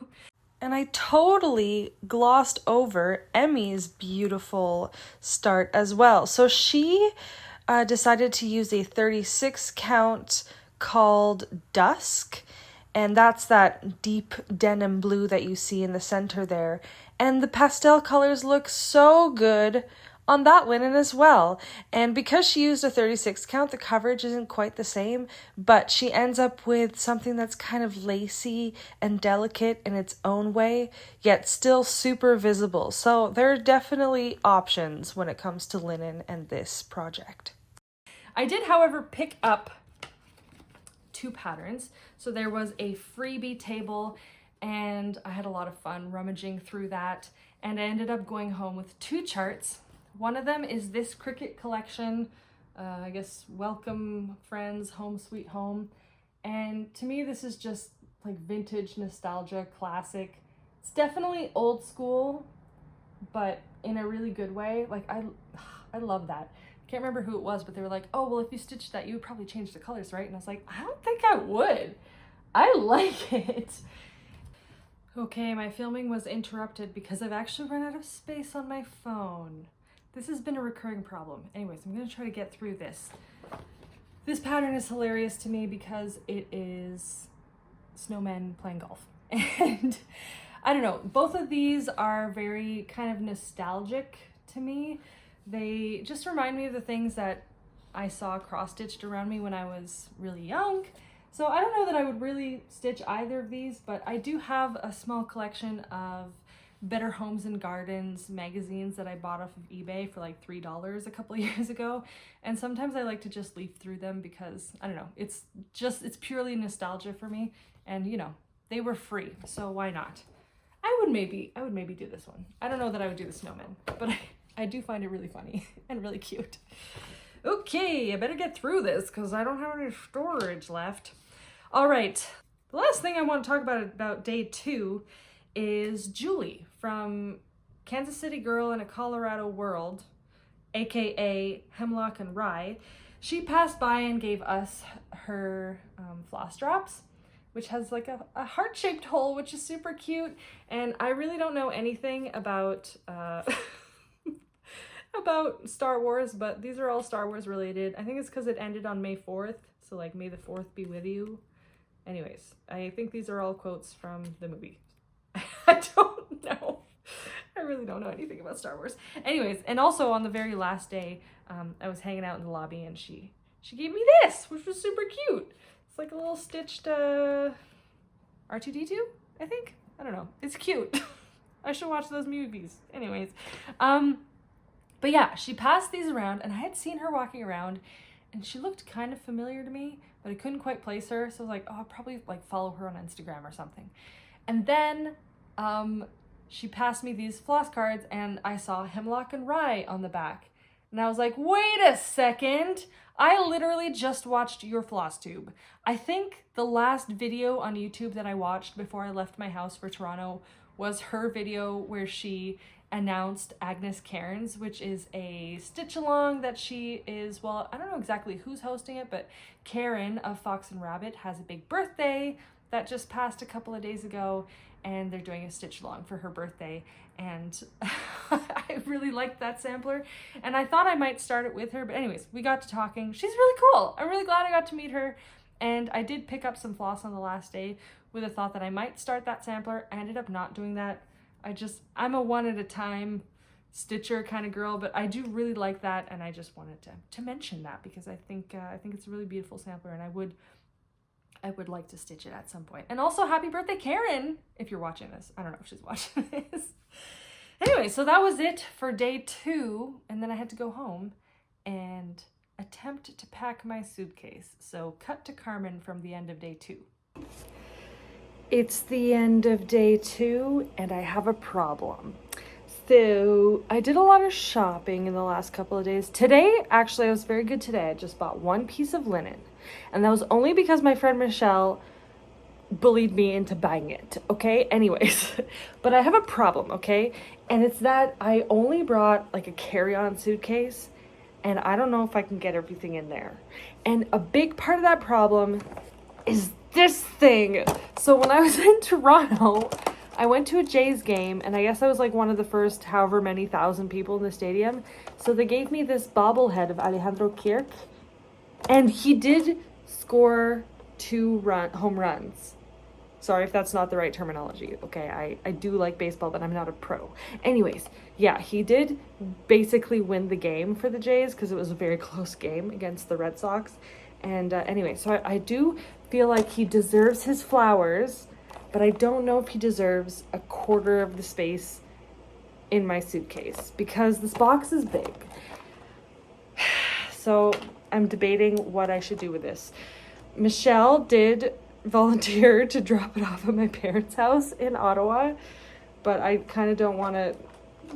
And I totally glossed over Emmy's beautiful start as well. So she decided to use a 36 count called Dusk. And that's that deep denim blue that you see in the center there. And the pastel colors look so good on that linen as well. And because she used a 36 count, the coverage isn't quite the same, but she ends up with something that's kind of lacy and delicate in its own way, yet still super visible. So there are definitely options when it comes to linen and this project. I did, however, pick up 2 patterns. So there was a freebie table, and I had a lot of fun rummaging through that, and I ended up going home with 2 charts. One of them is this Cricut collection, I guess, Welcome Friends, Home Sweet Home. And to me, this is just like vintage nostalgia, classic. It's definitely old school, but in a really good way. Like, I love that. I can't remember who it was, but they were like, oh, well, if you stitched that, you would probably change the colors, right? And I was like, I don't think I would. I like it. Okay, my filming was interrupted because I've actually run out of space on my phone. This has been a recurring problem. Anyways, I'm gonna try to get through this. This pattern is hilarious to me because it is snowmen playing golf. And I don't know, both of these are very kind of nostalgic to me. They just remind me of the things that I saw cross-stitched around me when I was really young. So I don't know that I would really stitch either of these, but I do have a small collection of Better Homes and Gardens magazines that I bought off of eBay for like $3 a couple of years ago. And sometimes I like to just leaf through them because, I don't know, it's purely nostalgia for me. And you know, they were free, so why not? I would maybe do this one. I don't know that I would do the snowman, but I do find it really funny and really cute. Okay, I better get through this because I don't have any storage left. All right, the last thing I want to talk about day 2 is Julie from Kansas City girl in a Colorado world, aka Hemlock and Rye, she passed by and gave us her floss drops, which has like a heart-shaped hole, which is super cute. And I really don't know anything about about Star Wars, but these are all Star Wars related. I think it's because it ended on May 4th, so like may the 4th be with you. Anyways, I think these are all quotes from the movie. I don't know. I really don't know anything about Star Wars. Anyways, and also on the very last day, I was hanging out in the lobby and she gave me this, which was super cute. It's like a little stitched R2-D2, I think. I don't know. It's cute. I should watch those movies. Anyways, but yeah, she passed these around and I had seen her walking around and she looked kind of familiar to me, but I couldn't quite place her. So I was like, oh, I'll probably like follow her on Instagram or something. And then she passed me these floss cards and I saw Hemlock and Rye on the back. And I was like, wait a second. I literally just watched your FlossTube. I think the last video on YouTube that I watched before I left my house for Toronto was her video where she announced Agnes Cairnes, which is a stitch along that she is, well, I don't know exactly who's hosting it, but Karen of Fox and Rabbit has a big birthday that just passed a couple of days ago, and they're doing a stitch along for her birthday. And I really liked that sampler and I thought I might start it with her, but anyways, we got to talking. She's really cool. I'm really glad I got to meet her, and I did pick up some floss on the last day with a thought that I might start that sampler. I ended up not doing that. I'm a one at a time stitcher kind of girl, but I do really like that, and I just wanted to mention that because I think it's a really beautiful sampler, and I would like to stitch it at some point. And also happy birthday, Karen, if you're watching this. I don't know if she's watching this. Anyway, so that was it for day 2, and then I had to go home and attempt to pack my suitcase. So cut to Carmen from the end of day 2. It's the end of day 2 and I have a problem. So I did a lot of shopping in the last couple of days. Today, actually, I was very good today. I just bought one piece of linen, and that was only because my friend Michelle bullied me into buying it, okay? Anyways, but I have a problem, okay? And it's that I only brought like a carry-on suitcase, and I don't know if I can get everything in there. And a big part of that problem is this thing. So when I was in Toronto, I went to a Jays game, and I guess I was like one of the first however many thousand people in the stadium. So they gave me this bobblehead of Alejandro Kirk, and he did score 2 home runs. Sorry if that's not the right terminology, okay? I do like baseball, but I'm not a pro. Anyways, yeah, he did basically win the game for the Jays because it was a very close game against the Red Sox. And anyway, so I do feel like he deserves his flowers, but I don't know if he deserves a quarter of the space in my suitcase because this box is big. So I'm debating what I should do with this. Michelle did volunteer to drop it off at my parents' house in Ottawa, but I kind of don't want to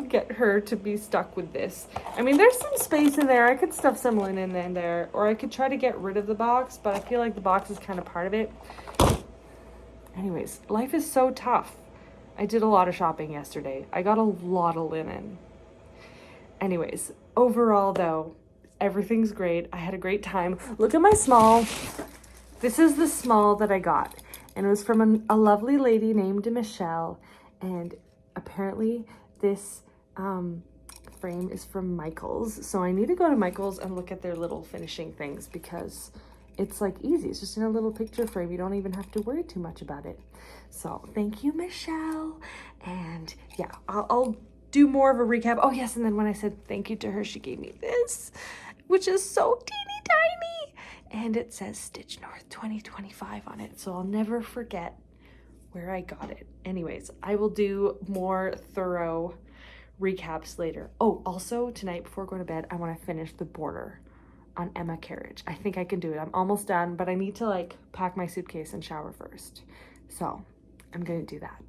get her to be stuck with this. I mean, there's some space in there. I could stuff some linen in there, or I could try to get rid of the box, but I feel like the box is kind of part of it. Anyways, life is so tough. I did a lot of shopping yesterday. I got a lot of linen. Anyways, overall though, everything's great. I had a great time. Look at my small. This is the small that I got, and it was from a lovely lady named Michelle, and apparently this frame is from Michael's. So I need to go to Michael's and look at their little finishing things because it's like easy. It's just in a little picture frame. You don't even have to worry too much about it. So thank you, Michelle. And yeah, I'll do more of a recap. Oh yes, and then when I said thank you to her, she gave me this, which is so teeny tiny. And it says Stitch North 2025 on it. So I'll never forget where I got it. Anyways, I will do more thorough recaps later. Oh, also tonight before going to bed, I want to finish the border on EmmaKerridge. I think I can do it. I'm almost done, but I need to like pack my suitcase and shower first. So I'm gonna do that.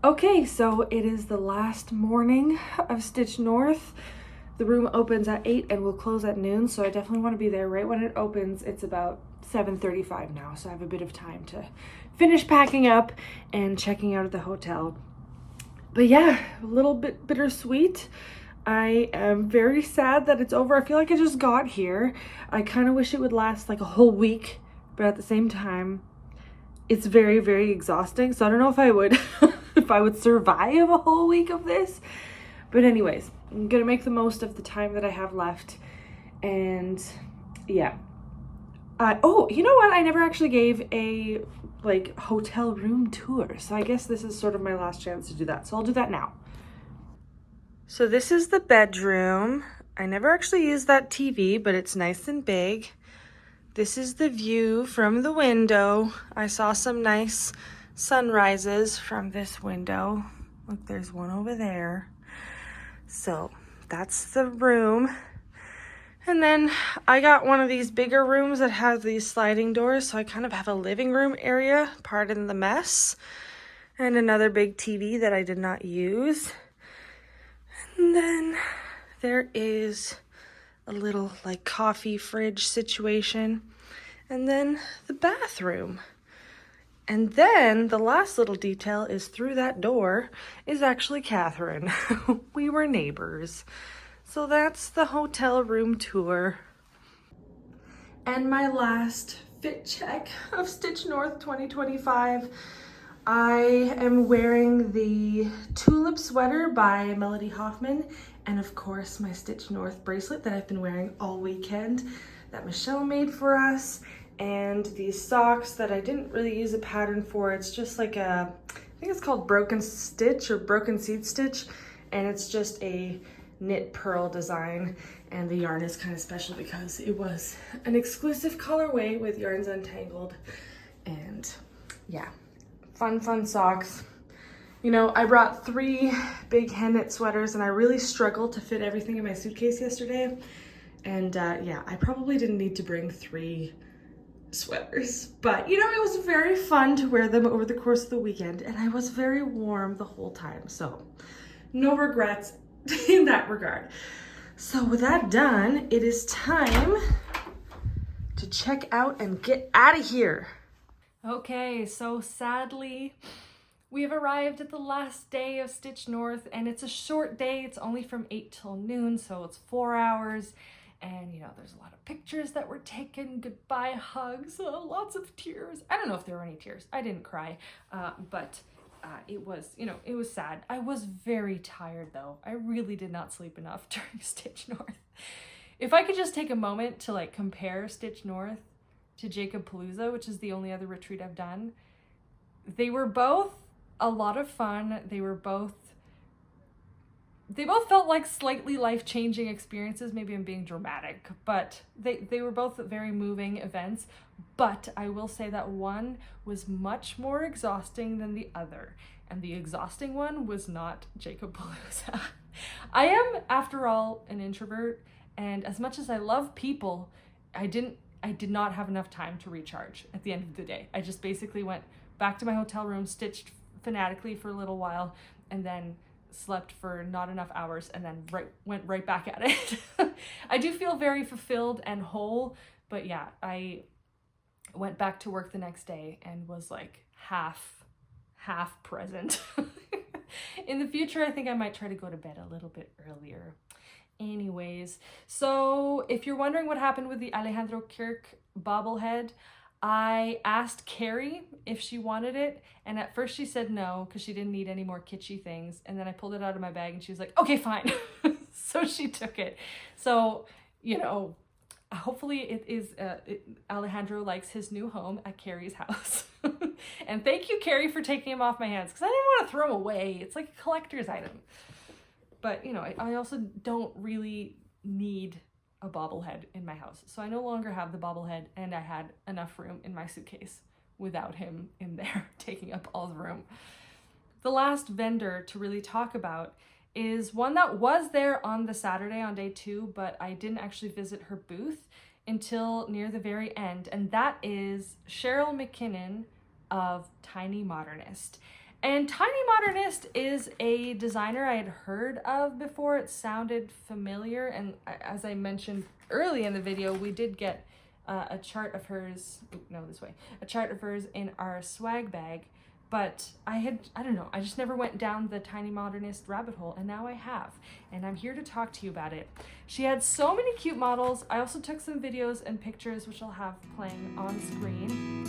Okay, so it is the last morning of Stitch North. The room opens at 8 and will close at noon, so I definitely want to be there right when it opens. It's about 7:35 now, so I have a bit of time to finish packing up and checking out of the hotel. But yeah, a little bit bittersweet. I am very sad that it's over. I feel like I just got here. I kind of wish it would last like a whole week, but at the same time, it's very, very exhausting. So I don't know if I would if I would survive a whole week of this. But anyways, I'm gonna make the most of the time that I have left. And yeah. Oh, you know what? I never actually gave a like hotel room tour. So I guess this is sort of my last chance to do that. So I'll do that now. So this is the bedroom. I never actually used that TV, but it's nice and big. This is the view from the window. I saw some nice sunrises from this window. Look, there's one over there. So that's the room. And then I got one of these bigger rooms that has these sliding doors, so I kind of have a living room area, pardon the mess, and another big TV that I did not use. And then there is a little like coffee fridge situation, and then the bathroom. And then the last little detail is through that door is actually Catherine. We were neighbors. So that's the hotel room tour. And my last fit check of Stitch North 2025. I am wearing the tulip sweater by Melody Hoffman, and of course my Stitch North bracelet that I've been wearing all weekend that Michelle made for us, and these socks that I didn't really use a pattern for. It's just like a, I think it's called Broken Stitch or Broken Seed Stitch, and it's just a knit pearl design, and the yarn is kind of special because it was an exclusive colorway with Yarns Untangled. And yeah, fun socks. You know, I brought 3 big hand knit sweaters, and I really struggled to fit everything in my suitcase yesterday. And yeah, I probably didn't need to bring 3 sweaters, but you know, it was very fun to wear them over the course of the weekend, and I was very warm the whole time, so no regrets in that regard. So with that done, it is time to check out and get out of here. Okay, so sadly, we have arrived at the last day of Stitch North, and it's a short day. It's only from 8 till noon, so it's 4 hours. And, you know, there's a lot of pictures that were taken, goodbye hugs, lots of tears. I don't know if there were any tears. I didn't cry, but it was, you know, it was sad. I was very tired, though. I really did not sleep enough during Stitch North. If I could just take a moment to, like, compare Stitch North to JacobPalooza, which is the only other retreat I've done, they were both a lot of fun. They both felt like slightly life-changing experiences. Maybe I'm being dramatic, but they were both very moving events. But I will say that one was much more exhausting than the other, and the exhausting one was not JacobPalooza. I am, after all, an introvert, and as much as I love people, I did not have enough time to recharge at the end of the day. I just basically went back to my hotel room, stitched fanatically for a little while, and then slept for not enough hours, and then went right back at it. I do feel very fulfilled and whole, but yeah, I went back to work the next day and was like half present. In the future, I think I might try to go to bed a little bit earlier. Anyways, so if you're wondering what happened with the Alejandro Kirk bobblehead, I asked Carrie if she wanted it, and at first she said no because she didn't need any more kitschy things, and then I pulled it out of my bag and she was like, okay, fine. So she took it. So, you know, hopefully it is Alejandro likes his new home at Carrie's house. And thank you, Carrie, for taking him off my hands, because I didn't want to throw him away. It's like a collector's item. But, you know, I also don't really need a bobblehead in my house. So I no longer have the bobblehead, and I had enough room in my suitcase without him in there taking up all the room. The last vendor to really talk about is one that was there on the Saturday on day 2, but I didn't actually visit her booth until near the very end, and that is Cheryl McKinnon of Tiny Modernist. And Tiny Modernist is a designer I had heard of before. It sounded familiar, and as I mentioned early in the video, we did get a chart of hers, a chart of hers in our swag bag, but I don't know, I just never went down the Tiny Modernist rabbit hole, and now I have, and I'm here to talk to you about it. She had so many cute models. I also took some videos and pictures, which I'll have playing on screen.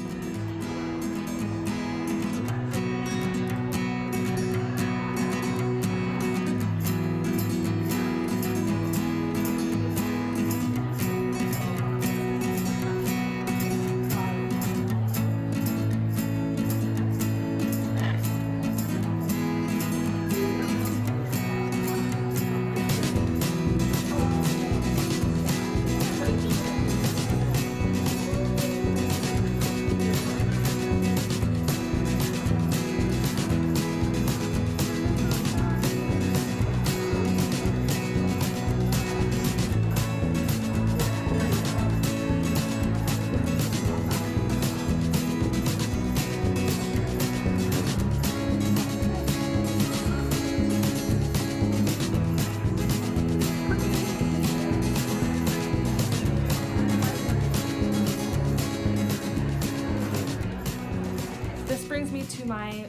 Brings me to my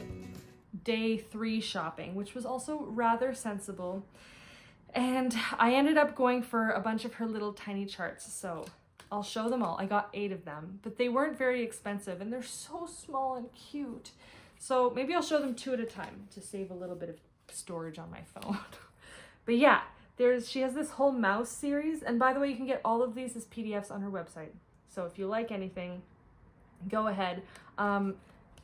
day 3 shopping, which was also rather sensible. And I ended up going for a bunch of her little tiny charts. So I'll show them all. I got 8 of them, but they weren't very expensive and they're so small and cute. So maybe I'll show them 2 at a time to save a little bit of storage on my phone. But yeah, she has this whole mouse series. And by the way, you can get all of these as PDFs on her website. So if you like anything, go ahead.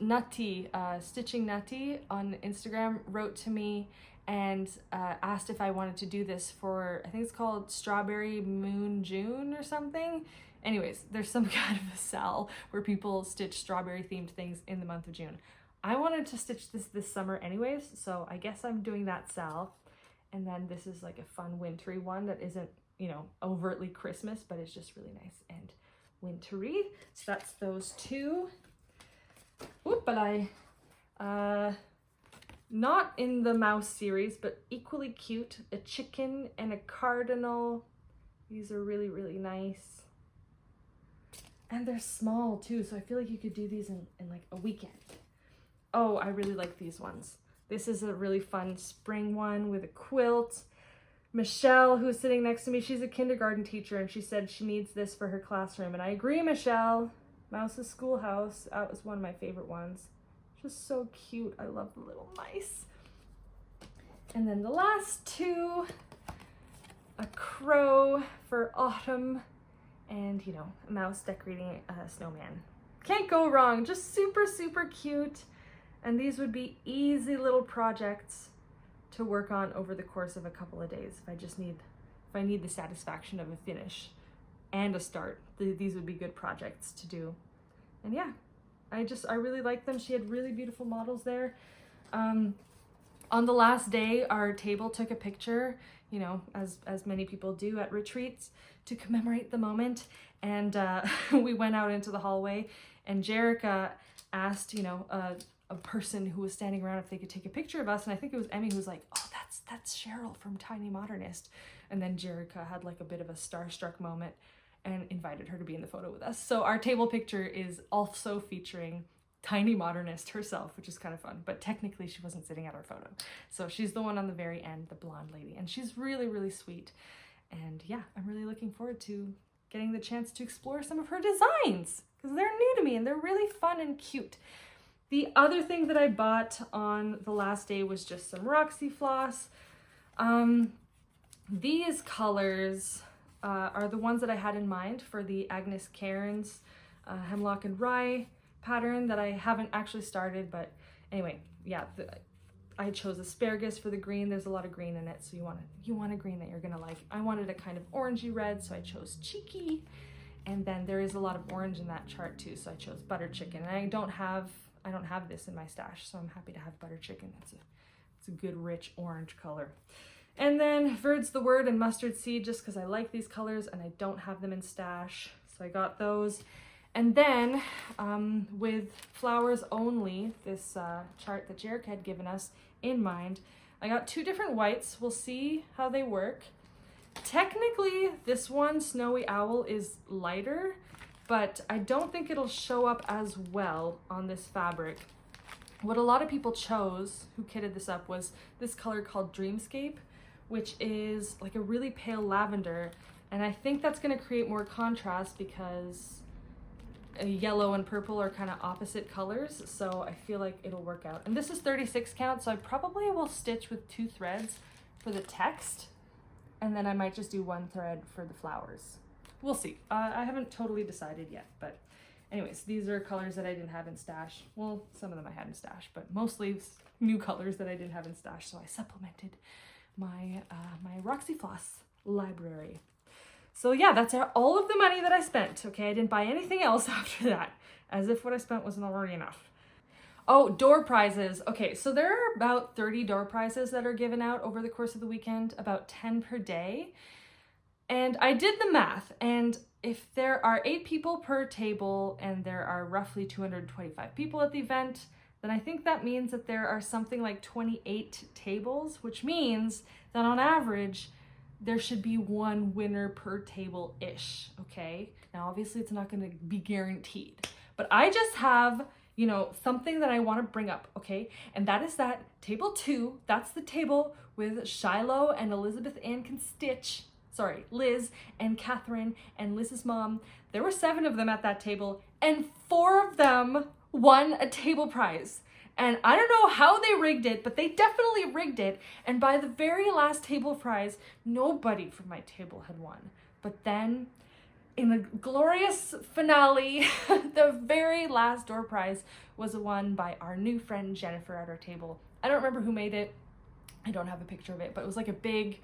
Nutty, Stitching Nutty on Instagram wrote to me and asked if I wanted to do this for, I think it's called Strawberry Moon June or something. Anyways, there's some kind of a SAL where people stitch strawberry themed things in the month of June. I wanted to stitch this summer anyways, so I guess I'm doing that SAL. And then this is like a fun wintry one that isn't, you know, overtly Christmas, but it's just really nice and wintry. So that's those 2. Oop, but not in the mouse series, but equally cute, a chicken and a cardinal. These are really, really nice. And they're small too, so I feel like you could do these in like a weekend. Oh, I really like these ones. This is a really fun spring one with a quilt. Michelle, who's sitting next to me, she's a kindergarten teacher, and she said she needs this for her classroom. And I agree, Michelle. Mouse's Schoolhouse, that was one of my favorite ones. Just so cute. I love the little mice. And then the last 2, a crow for autumn, and, you know, a mouse decorating a snowman. Can't go wrong. Just super, super cute. And these would be easy little projects to work on over the course of a couple of days if I need the satisfaction of a finish and a start. These would be good projects to do. And yeah, I really like them. She had really beautiful models there. On the last day, our table took a picture, you know, as many people do at retreats, to commemorate the moment. And we went out into the hallway, and Jerica asked, you know, a person who was standing around if they could take a picture of us. And I think it was Emmy who was like, oh, that's Cheryl from Tiny Modernist. And then Jerica had like a bit of a starstruck moment and invited her to be in the photo with us. So our table picture is also featuring Tiny Modernist herself, which is kind of fun, but technically she wasn't sitting at our photo. So she's the one on the very end, the blonde lady, and she's really, really sweet. And yeah, I'm really looking forward to getting the chance to explore some of her designs because they're new to me and they're really fun and cute. The other thing that I bought on the last day was just some Roxy floss. These colors are the ones that I had in mind for the Agnes Cairnes Hemlock and Rye pattern that I haven't actually started, but anyway, yeah, I chose asparagus for the green. There's a lot of green in it, so you want a green that you're gonna like. I wanted a kind of orangey red, so I chose Cheeky, and then there is a lot of orange in that chart too, so I chose Butter Chicken. And I don't have this in my stash, so I'm happy to have Butter Chicken. It's a good rich orange color. And then Verd's the Word and Mustard Seed, just because I like these colors and I don't have them in stash, so I got those. And then with Flowers Only, this chart that Jerica had given us in mind, I got 2 different whites. We'll see how they work. Technically, this one, Snowy Owl, is lighter, but I don't think it'll show up as well on this fabric. What a lot of people chose who kitted this up was this color called Dreamscape, which is like a really pale lavender. And I think that's gonna create more contrast because yellow and purple are kind of opposite colors. So I feel like it'll work out. And this is 36 count, so I probably will stitch with 2 threads for the text. And then I might just do 1 thread for the flowers. We'll see. I haven't totally decided yet, but anyways, these are colors that I didn't have in stash. Well, some of them I had in stash, but mostly new colors that I didn't have in stash. So I supplemented my my Roxy Floss library. So yeah, that's all of the money that I spent. Okay, I didn't buy anything else after that, as if what I spent wasn't already enough. Oh, door prizes. Okay, so there are about 30 door prizes that are given out over the course of the weekend, about 10 per day. And I did the math, and if there are 8 people per table and there are roughly 225 people at the event, then I think that means that there are something like 28 tables, which means that on average, there should be 1 winner per table-ish, okay? Now, obviously, it's not gonna be guaranteed, but I just have, you know, something that I wanna bring up, okay? And that is that table 2, that's the table with Shiloh and Elizabeth Ann can stitch. Sorry, Liz and Catherine and Liz's mom. There were 7 of them at that table, and 4 of them won a table prize. And I don't know how they rigged it, but they definitely rigged it. And by the very last table prize, nobody from my table had won. But then, in the glorious finale, the very last door prize was won by our new friend Jennifer at our table. I don't remember who made it. I don't have a picture of it, but it was like a big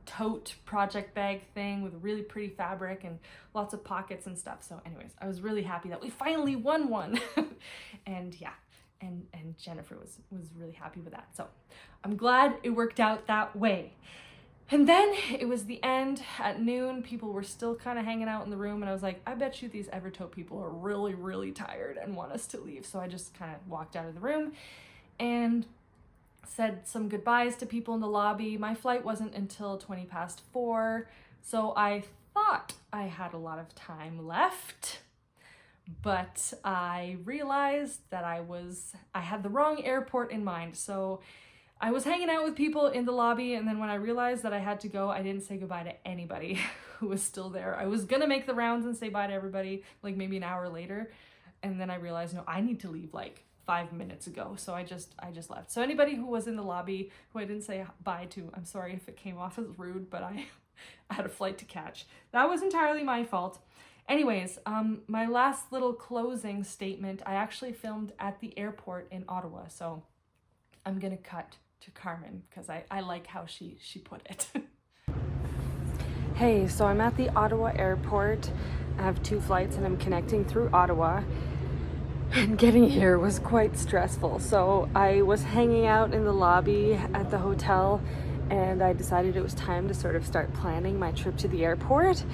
tote project bag thing with really pretty fabric and lots of pockets and stuff. So anyways, I was really happy that we finally won one. And yeah, and Jennifer was really happy with that. So I'm glad it worked out that way. And then it was the end at noon. People were still kind of hanging out in the room, and I was like, I bet you these Evertote people are really, really tired and want us to leave. So I just kind of walked out of the room and said some goodbyes to people in the lobby. My flight wasn't until 20 past 4, so I thought I had a lot of time left, but I realized that I had the wrong airport in mind. So I was hanging out with people in the lobby, and then when I realized that I had to go, I didn't say goodbye to anybody who was still there. I was gonna make the rounds and say bye to everybody like maybe an hour later, and then I realized, no, I need to leave like 5 minutes ago. So I just left. So anybody who was in the lobby who I didn't say bye to, I'm sorry if it came off as rude, but I had a flight to catch. That was entirely my fault. Anyways, my last little closing statement, I actually filmed at the airport in Ottawa. So I'm gonna cut to Carmen because I like how she put it. Hey, so I'm at the Ottawa airport. I have 2 flights and I'm connecting through Ottawa. And getting here was quite stressful. So I was hanging out in the lobby at the hotel, and I decided it was time to sort of start planning my trip to the airport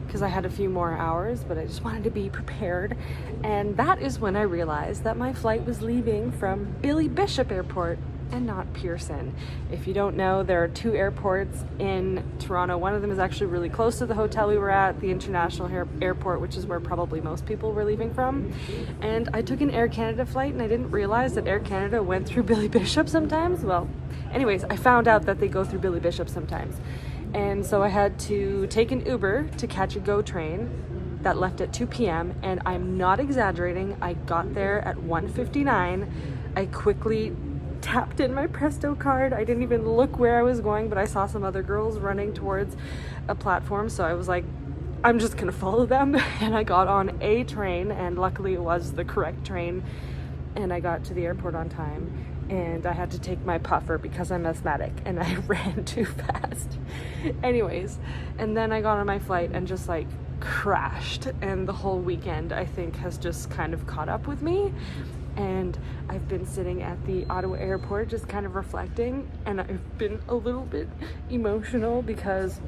because I had a few more hours, but I just wanted to be prepared. And that is when I realized that my flight was leaving from Billy Bishop Airport and not Pearson. If you don't know, there are 2 airports in Toronto. One of them is actually really close to the hotel we were at, the International Airport, which is where probably most people were leaving from. And I took an Air Canada flight and I didn't realize that Air Canada went through Billy Bishop sometimes. Well, anyways, I found out that they go through Billy Bishop sometimes. And so I had to take an Uber to catch a GO train that left at 2 p.m. And I'm not exaggerating, I got there at 1:59. I quickly tapped in my Presto card. I didn't even look where I was going, but I saw some other girls running towards a platform, so I was like, I'm just gonna follow them. And I got on a train, and luckily it was the correct train, and I got to the airport on time. And I had to take my puffer because I'm asthmatic and I ran too fast. Anyways, and then I got on my flight and just like crashed, and the whole weekend I think has just kind of caught up with me. And I've been sitting at the Ottawa airport just kind of reflecting, and I've been a little bit emotional because,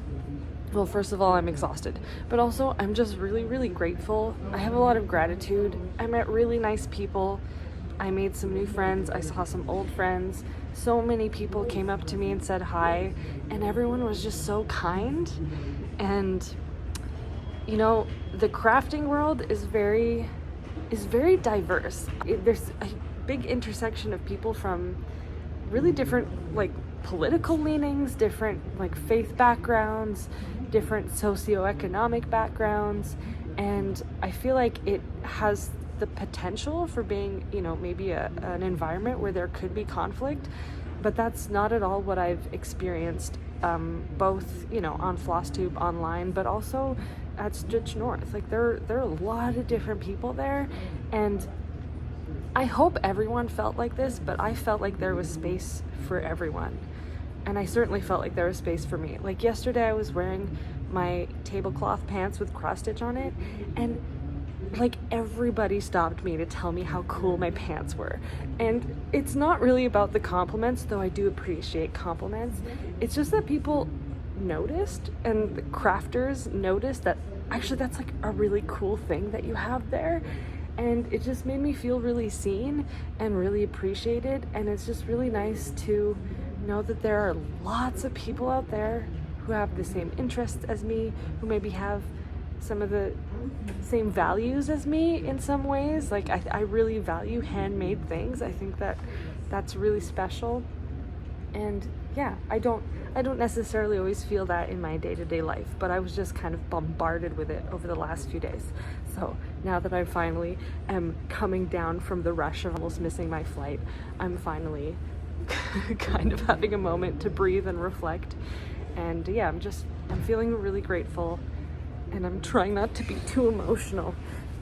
well, first of all, I'm exhausted, but also I'm just really, really grateful. I have a lot of gratitude. I met really nice people. I made some new friends. I saw some old friends. So many people came up to me and said hi, and everyone was just so kind. And, you know, the crafting world is very diverse. There's a big intersection of people from really different like political leanings, different like faith backgrounds, different socioeconomic backgrounds, and I feel like it has the potential for being, you know, maybe an environment where there could be conflict, but that's not at all what I've experienced, both, you know, on FlossTube online, but also at Stitch North. Like there are a lot of different people there, and I hope everyone felt like this, but I felt like there was space for everyone. And I certainly felt like there was space for me. Like yesterday I was wearing my tablecloth pants with cross stitch on it, and like everybody stopped me to tell me how cool my pants were. And it's not really about the compliments, though I do appreciate compliments. It's just that people noticed, and the crafters noticed that actually that's like a really cool thing that you have there. And it just made me feel really seen and really appreciated. And it's just really nice to know that there are lots of people out there who have the same interests as me, who maybe have some of the same values as me in some ways. Like I really value handmade things. I think that that's really special. And yeah, I don't necessarily always feel that in my day-to-day life, but I was just kind of bombarded with it over the last few days. So now that I finally am coming down from the rush of almost missing my flight, I'm finally kind of having a moment to breathe and reflect. And yeah, I'm feeling really grateful, and I'm trying not to be too emotional.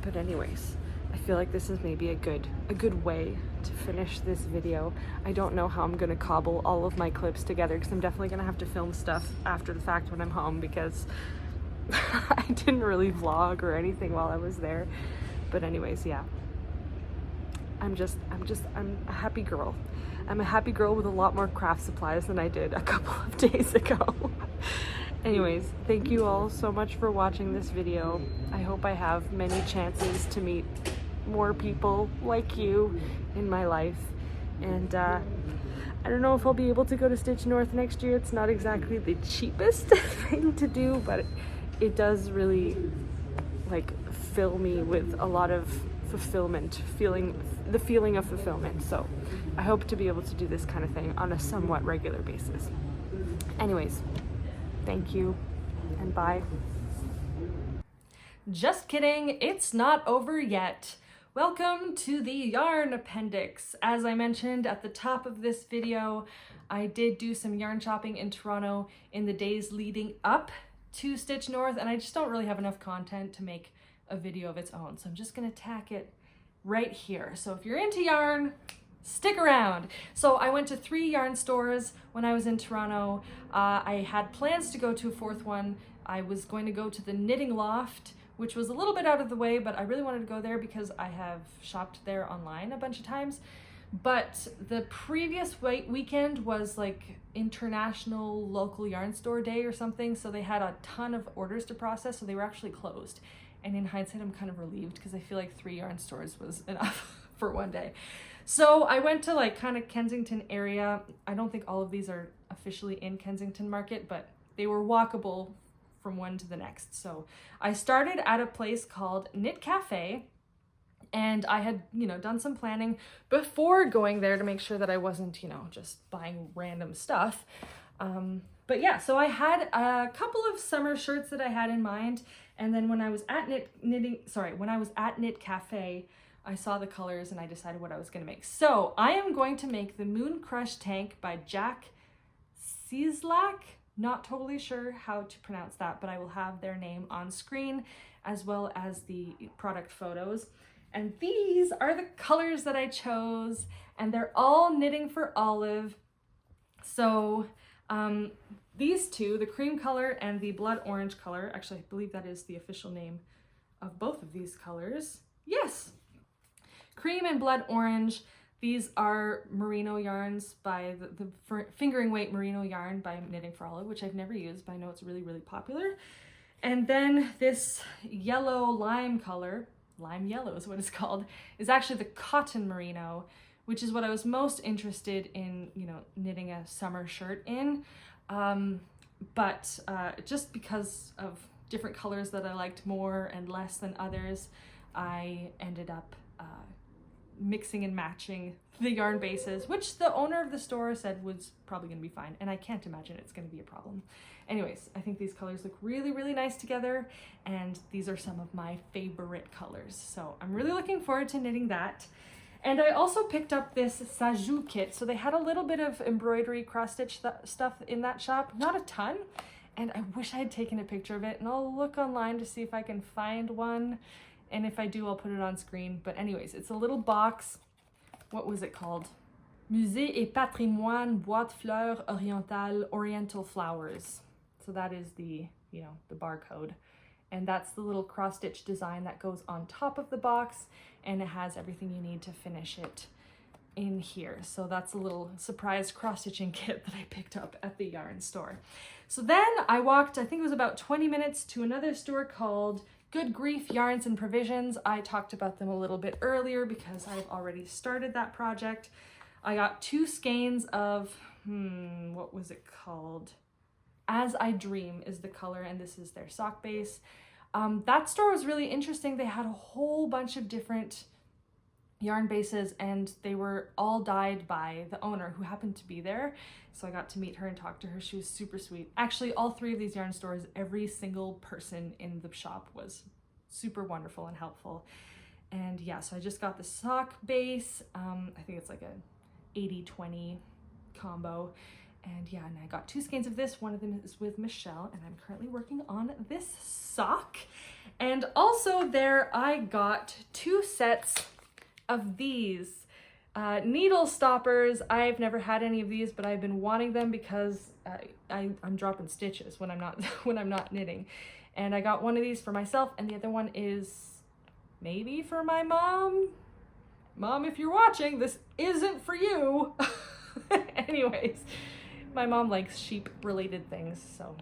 But anyways, I feel like this is maybe a good way to finish this video. I don't know how I'm gonna cobble all of my clips together, because I'm definitely gonna have to film stuff after the fact when I'm home, because I didn't really vlog or anything while I was there. But anyways, yeah, I'm a happy girl. I'm a happy girl with a lot more craft supplies than I did a couple of days ago. Anyways, thank you all so much for watching this video. I hope I have many chances to meet more people like you in my life. And I don't know if I'll be able to go to Stitch North next year. It's not exactly the cheapest thing to do, but it does really like fill me with a lot of fulfillment, the feeling of fulfillment. So I hope to be able to do this kind of thing on a somewhat regular basis. Anyways, thank you and bye. Just kidding, it's not over yet. Welcome to the yarn appendix. As I mentioned at the top of this video, I did do some yarn shopping in Toronto in the days leading up to Stitch North, and I just don't really have enough content to make a video of its own. So I'm just gonna tack it right here. So if you're into yarn, stick around. So I went to 3 yarn stores when I was in Toronto. I had plans to go to a 4th one. I was going to go to the Knitting Loft, which was a little bit out of the way, but I really wanted to go there because I have shopped there online a bunch of times. But the previous weekend was like International Local Yarn Store Day or something, so they had a ton of orders to process, so they were actually closed. And in hindsight, I'm kind of relieved because I feel like 3 yarn stores was enough for one day. So I went to like kind of Kensington area. I don't think all of these are officially in Kensington Market, but they were walkable from one to the next. So I started at a place called Knit Cafe, and I had, you know, done some planning before going there to make sure that I wasn't, you know, just buying random stuff. But yeah, so I had a couple of summer shirts that I had in mind, and then when I was at Knit Cafe, I saw the colors and I decided what I was going to make. So I am going to make the Moon Crush Tank by JacobSleeperSAL. Not totally sure how to pronounce that, but I will have their name on screen as well as the product photos. And these are the colors that I chose, and they're all Knitting for Olive. So these two, the cream color and the blood orange color, actually I believe that is the official name of both of these colors. Yes, cream and blood orange. These are merino yarns by the fingering weight merino yarn by Knitting for Olive, which I've never used, but I know it's really, really popular. And then this yellow lime color, lime yellow is what it's called, is actually the cotton merino, which is what I was most interested in, you know, knitting a summer shirt in. But just because of different colors that I liked more and less than others, I ended up mixing and matching the yarn bases, which the owner of the store said was probably going to be fine, and I can't imagine it's going to be a problem. Anyways, I think these colors look really, really nice together, and these are some of my favorite colors. So I'm really looking forward to knitting that. And I also picked up this Sajou kit. So they had a little bit of embroidery cross-stitch stuff in that shop, not a ton. And I wish I had taken a picture of it, and I'll look online to see if I can find one. And if I do, I'll put it on screen. But anyways, it's a little box. What was it called? Musée et Patrimoine Boîte Fleurs Orientales, Oriental Flowers. So that is the, you know, the barcode. And that's the little cross-stitch design that goes on top of the box, and it has everything you need to finish it in here. So that's a little surprise cross-stitching kit that I picked up at the yarn store. So then I walked, I think it was about 20 minutes, to another store called Good Grief Yarns and Provisions. I talked about them a little bit earlier because I've already started that project. I got 2 skeins of, what was it called? As I Dream is the color, and this is their sock base. That store was really interesting. They had a whole bunch of different yarn bases, and they were all dyed by the owner, who happened to be there. So I got to meet her and talk to her. She was super sweet. Actually, all 3 of these yarn stores, every single person in the shop was super wonderful and helpful. And yeah, so I just got the sock base. I think it's like a 80-20 combo. And yeah, and I got 2 skeins of this. One of them is with Michelle, and I'm currently working on this sock. And also there I got 2 sets of these needle stoppers. I've never had any of these, but I've been wanting them because I'm dropping stitches when I'm not knitting. And I got one of these for myself, and the other one is maybe for my mom. Mom, if you're watching, this isn't for you. Anyways. My mom likes sheep-related things, so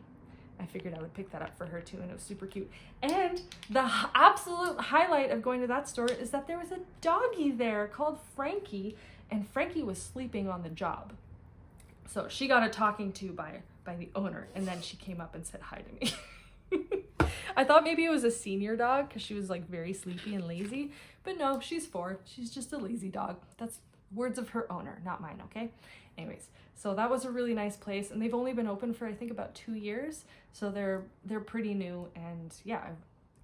I figured I would pick that up for her too, and it was super cute. And the absolute highlight of going to that store is that there was a doggy there called Frankie, and Frankie was sleeping on the job. So she got a talking to by the owner, and then she came up and said hi to me. I thought maybe it was a senior dog because she was like very sleepy and lazy, but no, she's 4. She's just a lazy dog. That's words of her owner, not mine, okay? Anyways, so that was a really nice place, and they've only been open for I think about 2 years, so they're pretty new, and yeah,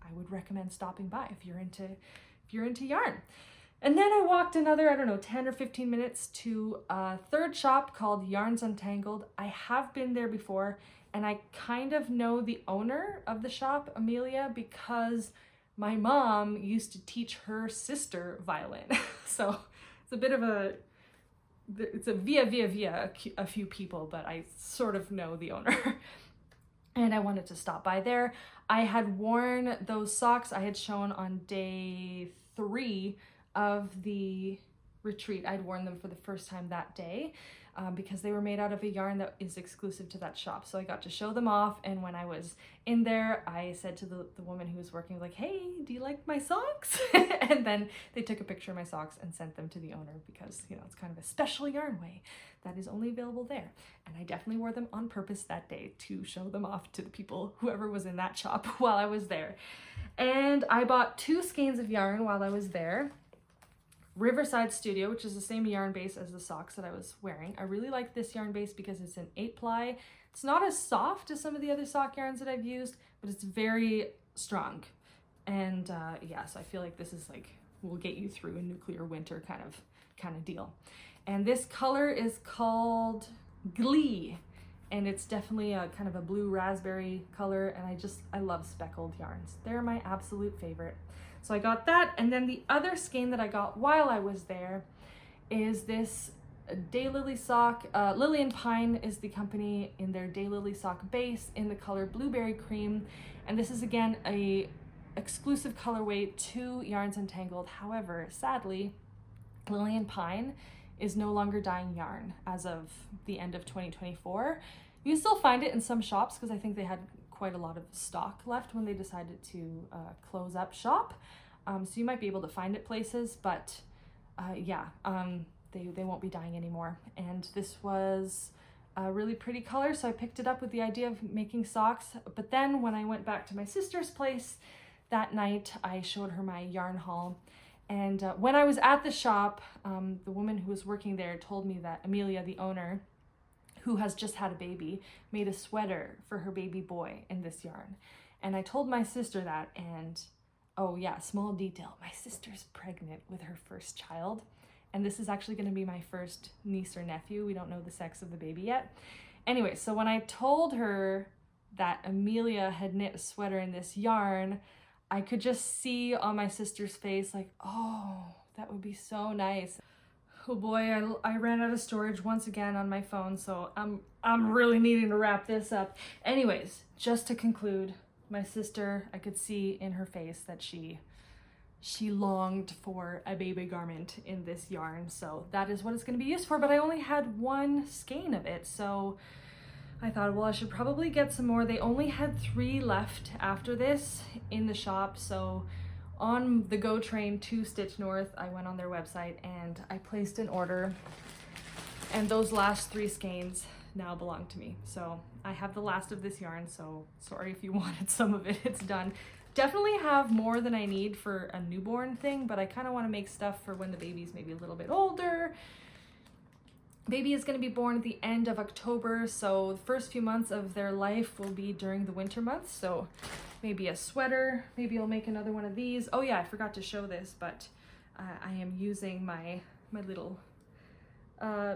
I would recommend stopping by if you're into yarn. And then I walked another, I don't know, 10 or 15 minutes to a 3rd shop called Yarns Untangled. I have been there before, and I kind of know the owner of the shop, Amelia, because my mom used to teach her sister violin. So it's a bit of it's a via a few people, but I sort of know the owner. And I wanted to stop by there. I had worn those socks I had shown on day 3 of the retreat. I'd worn them for the first time that day because they were made out of a yarn that is exclusive to that shop. So I got to show them off, and when I was in there, I said to the woman who was working, like, hey, do you like my socks? And then they took a picture of my socks and sent them to the owner because, you know, it's kind of a special yarn way that is only available there. And I definitely wore them on purpose that day to show them off to the people, whoever was in that shop while I was there. And I bought 2 skeins of yarn while I was there. Riverside Studio, which is the same yarn base as the socks that I was wearing. I really like this yarn base because it's an 8-ply. It's not as soft as some of the other sock yarns that I've used, but it's very strong. And yeah, so I feel like this is like, will get you through a nuclear winter kind of deal. And this color is called Glee, and it's definitely a kind of a blue raspberry color, and I love speckled yarns. They're my absolute favorite. So I got that, and then the other skein that I got while I was there is this Daylily sock. Lily and Pine is the company in their Daylily sock base in the color Blueberry Cream, and this is again a exclusive colorway to Yarns Untangled. However, sadly, Lily and Pine is no longer dyeing yarn as of the end of 2024. You can still find it in some shops because I think they had quite a lot of stock left when they decided to close up shop. So you might be able to find it places, but yeah, they won't be dyeing anymore. And this was a really pretty color, so I picked it up with the idea of making socks. But then when I went back to my sister's place that night, I showed her my yarn haul, And when I was at the shop, the woman who was working there told me that Amelia, the owner, who has just had a baby, made a sweater for her baby boy in this yarn. And I told my sister that, and oh yeah, small detail, my sister's pregnant with her first child. And this is actually going to be my first niece or nephew. We don't know the sex of the baby yet. Anyway, so when I told her that Amelia had knit a sweater in this yarn, I could just see on my sister's face like, oh, that would be so nice. Oh boy, I ran out of storage once again on my phone, so I'm really needing to wrap this up. Anyways, just to conclude, my sister, I could see in her face that she longed for a baby garment in this yarn, so that is what it's going to be used for. But I only had one skein of it, so I thought, well, I should probably get some more. They only had 3 left after this in the shop, so on the go train to Stitch North, I went on their website and I placed an order, and those last 3 skeins now belong to me. So I have the last of this yarn, so sorry if you wanted some of it. It's done. Definitely have more than I need for a newborn thing, but I kind of want to make stuff for when the baby's maybe a little bit older. Baby is going to be born at the end of October, so the first few months of their life will be during the winter months. So maybe a sweater, maybe I'll make another one of these. Oh yeah, I forgot to show this, but I am using my little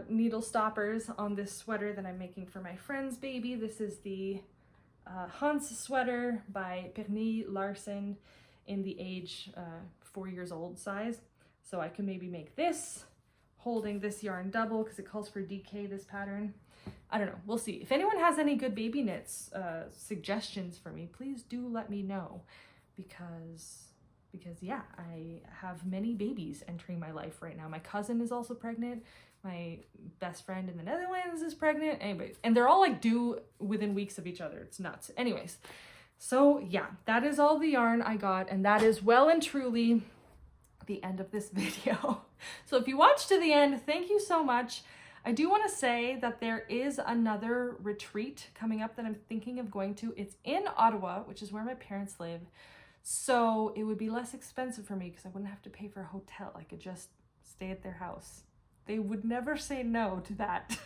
needle stoppers on this sweater that I'm making for my friend's baby. This is the Hans sweater by Pernille Larsen in the age 4 years old size. So I can maybe make this holding this yarn double because it calls for DK, this pattern. I don't know, we'll see. If anyone has any good baby knits suggestions for me, please do let me know, because yeah, I have many babies entering my life right now. My cousin is also pregnant. My best friend in the Netherlands is pregnant. Anyway, and they're all like due within weeks of each other. It's nuts. Anyways, so yeah, that is all the yarn I got, and that is well and truly the end of this video. So if you watched to the end, thank you so much. I do want to say that there is another retreat coming up that I'm thinking of going to. It's in Ottawa, which is where my parents live. So it would be less expensive for me because I wouldn't have to pay for a hotel. I could just stay at their house. They would never say no to that.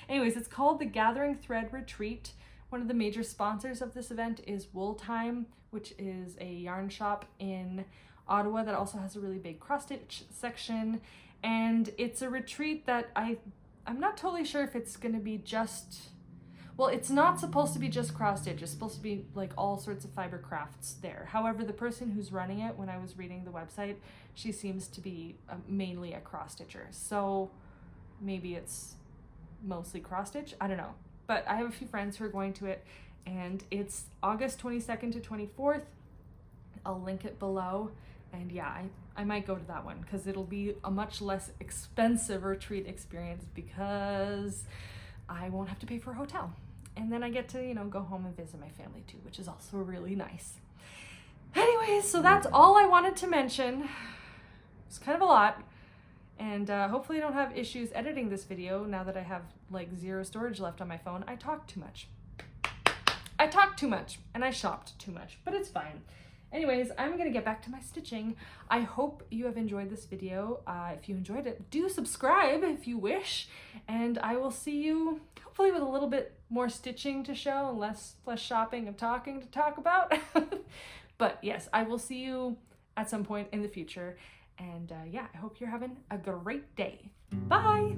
Anyways, it's called the Gathering Thread Retreat. One of the major sponsors of this event is Wool Time, which is a yarn shop in Ottawa that also has a really big cross stitch section. And it's a retreat that I'm not totally sure if it's going to be just, well, it's not supposed to be just cross stitch. It's supposed to be like all sorts of fiber crafts there. However, the person who's running it, when I was reading the website, she seems to be mainly a cross stitcher. So maybe it's mostly cross stitch. I don't know. But I have a few friends who are going to it, and it's August 22nd to 24th. I'll link it below. And yeah, I might go to that one because it'll be a much less expensive retreat experience because I won't have to pay for a hotel. And then I get to, you know, go home and visit my family too, which is also really nice. Anyways, so that's all I wanted to mention. It's kind of a lot. And hopefully I don't have issues editing this video now that I have like 0 storage left on my phone. I talk too much. I talked too much and I shopped too much, but it's fine. Anyways, I'm gonna get back to my stitching. I hope you have enjoyed this video. If you enjoyed it, do subscribe if you wish, and I will see you hopefully with a little bit more stitching to show and less shopping and talking to talk about. But yes, I will see you at some point in the future, and yeah, I hope you're having a great day. Bye!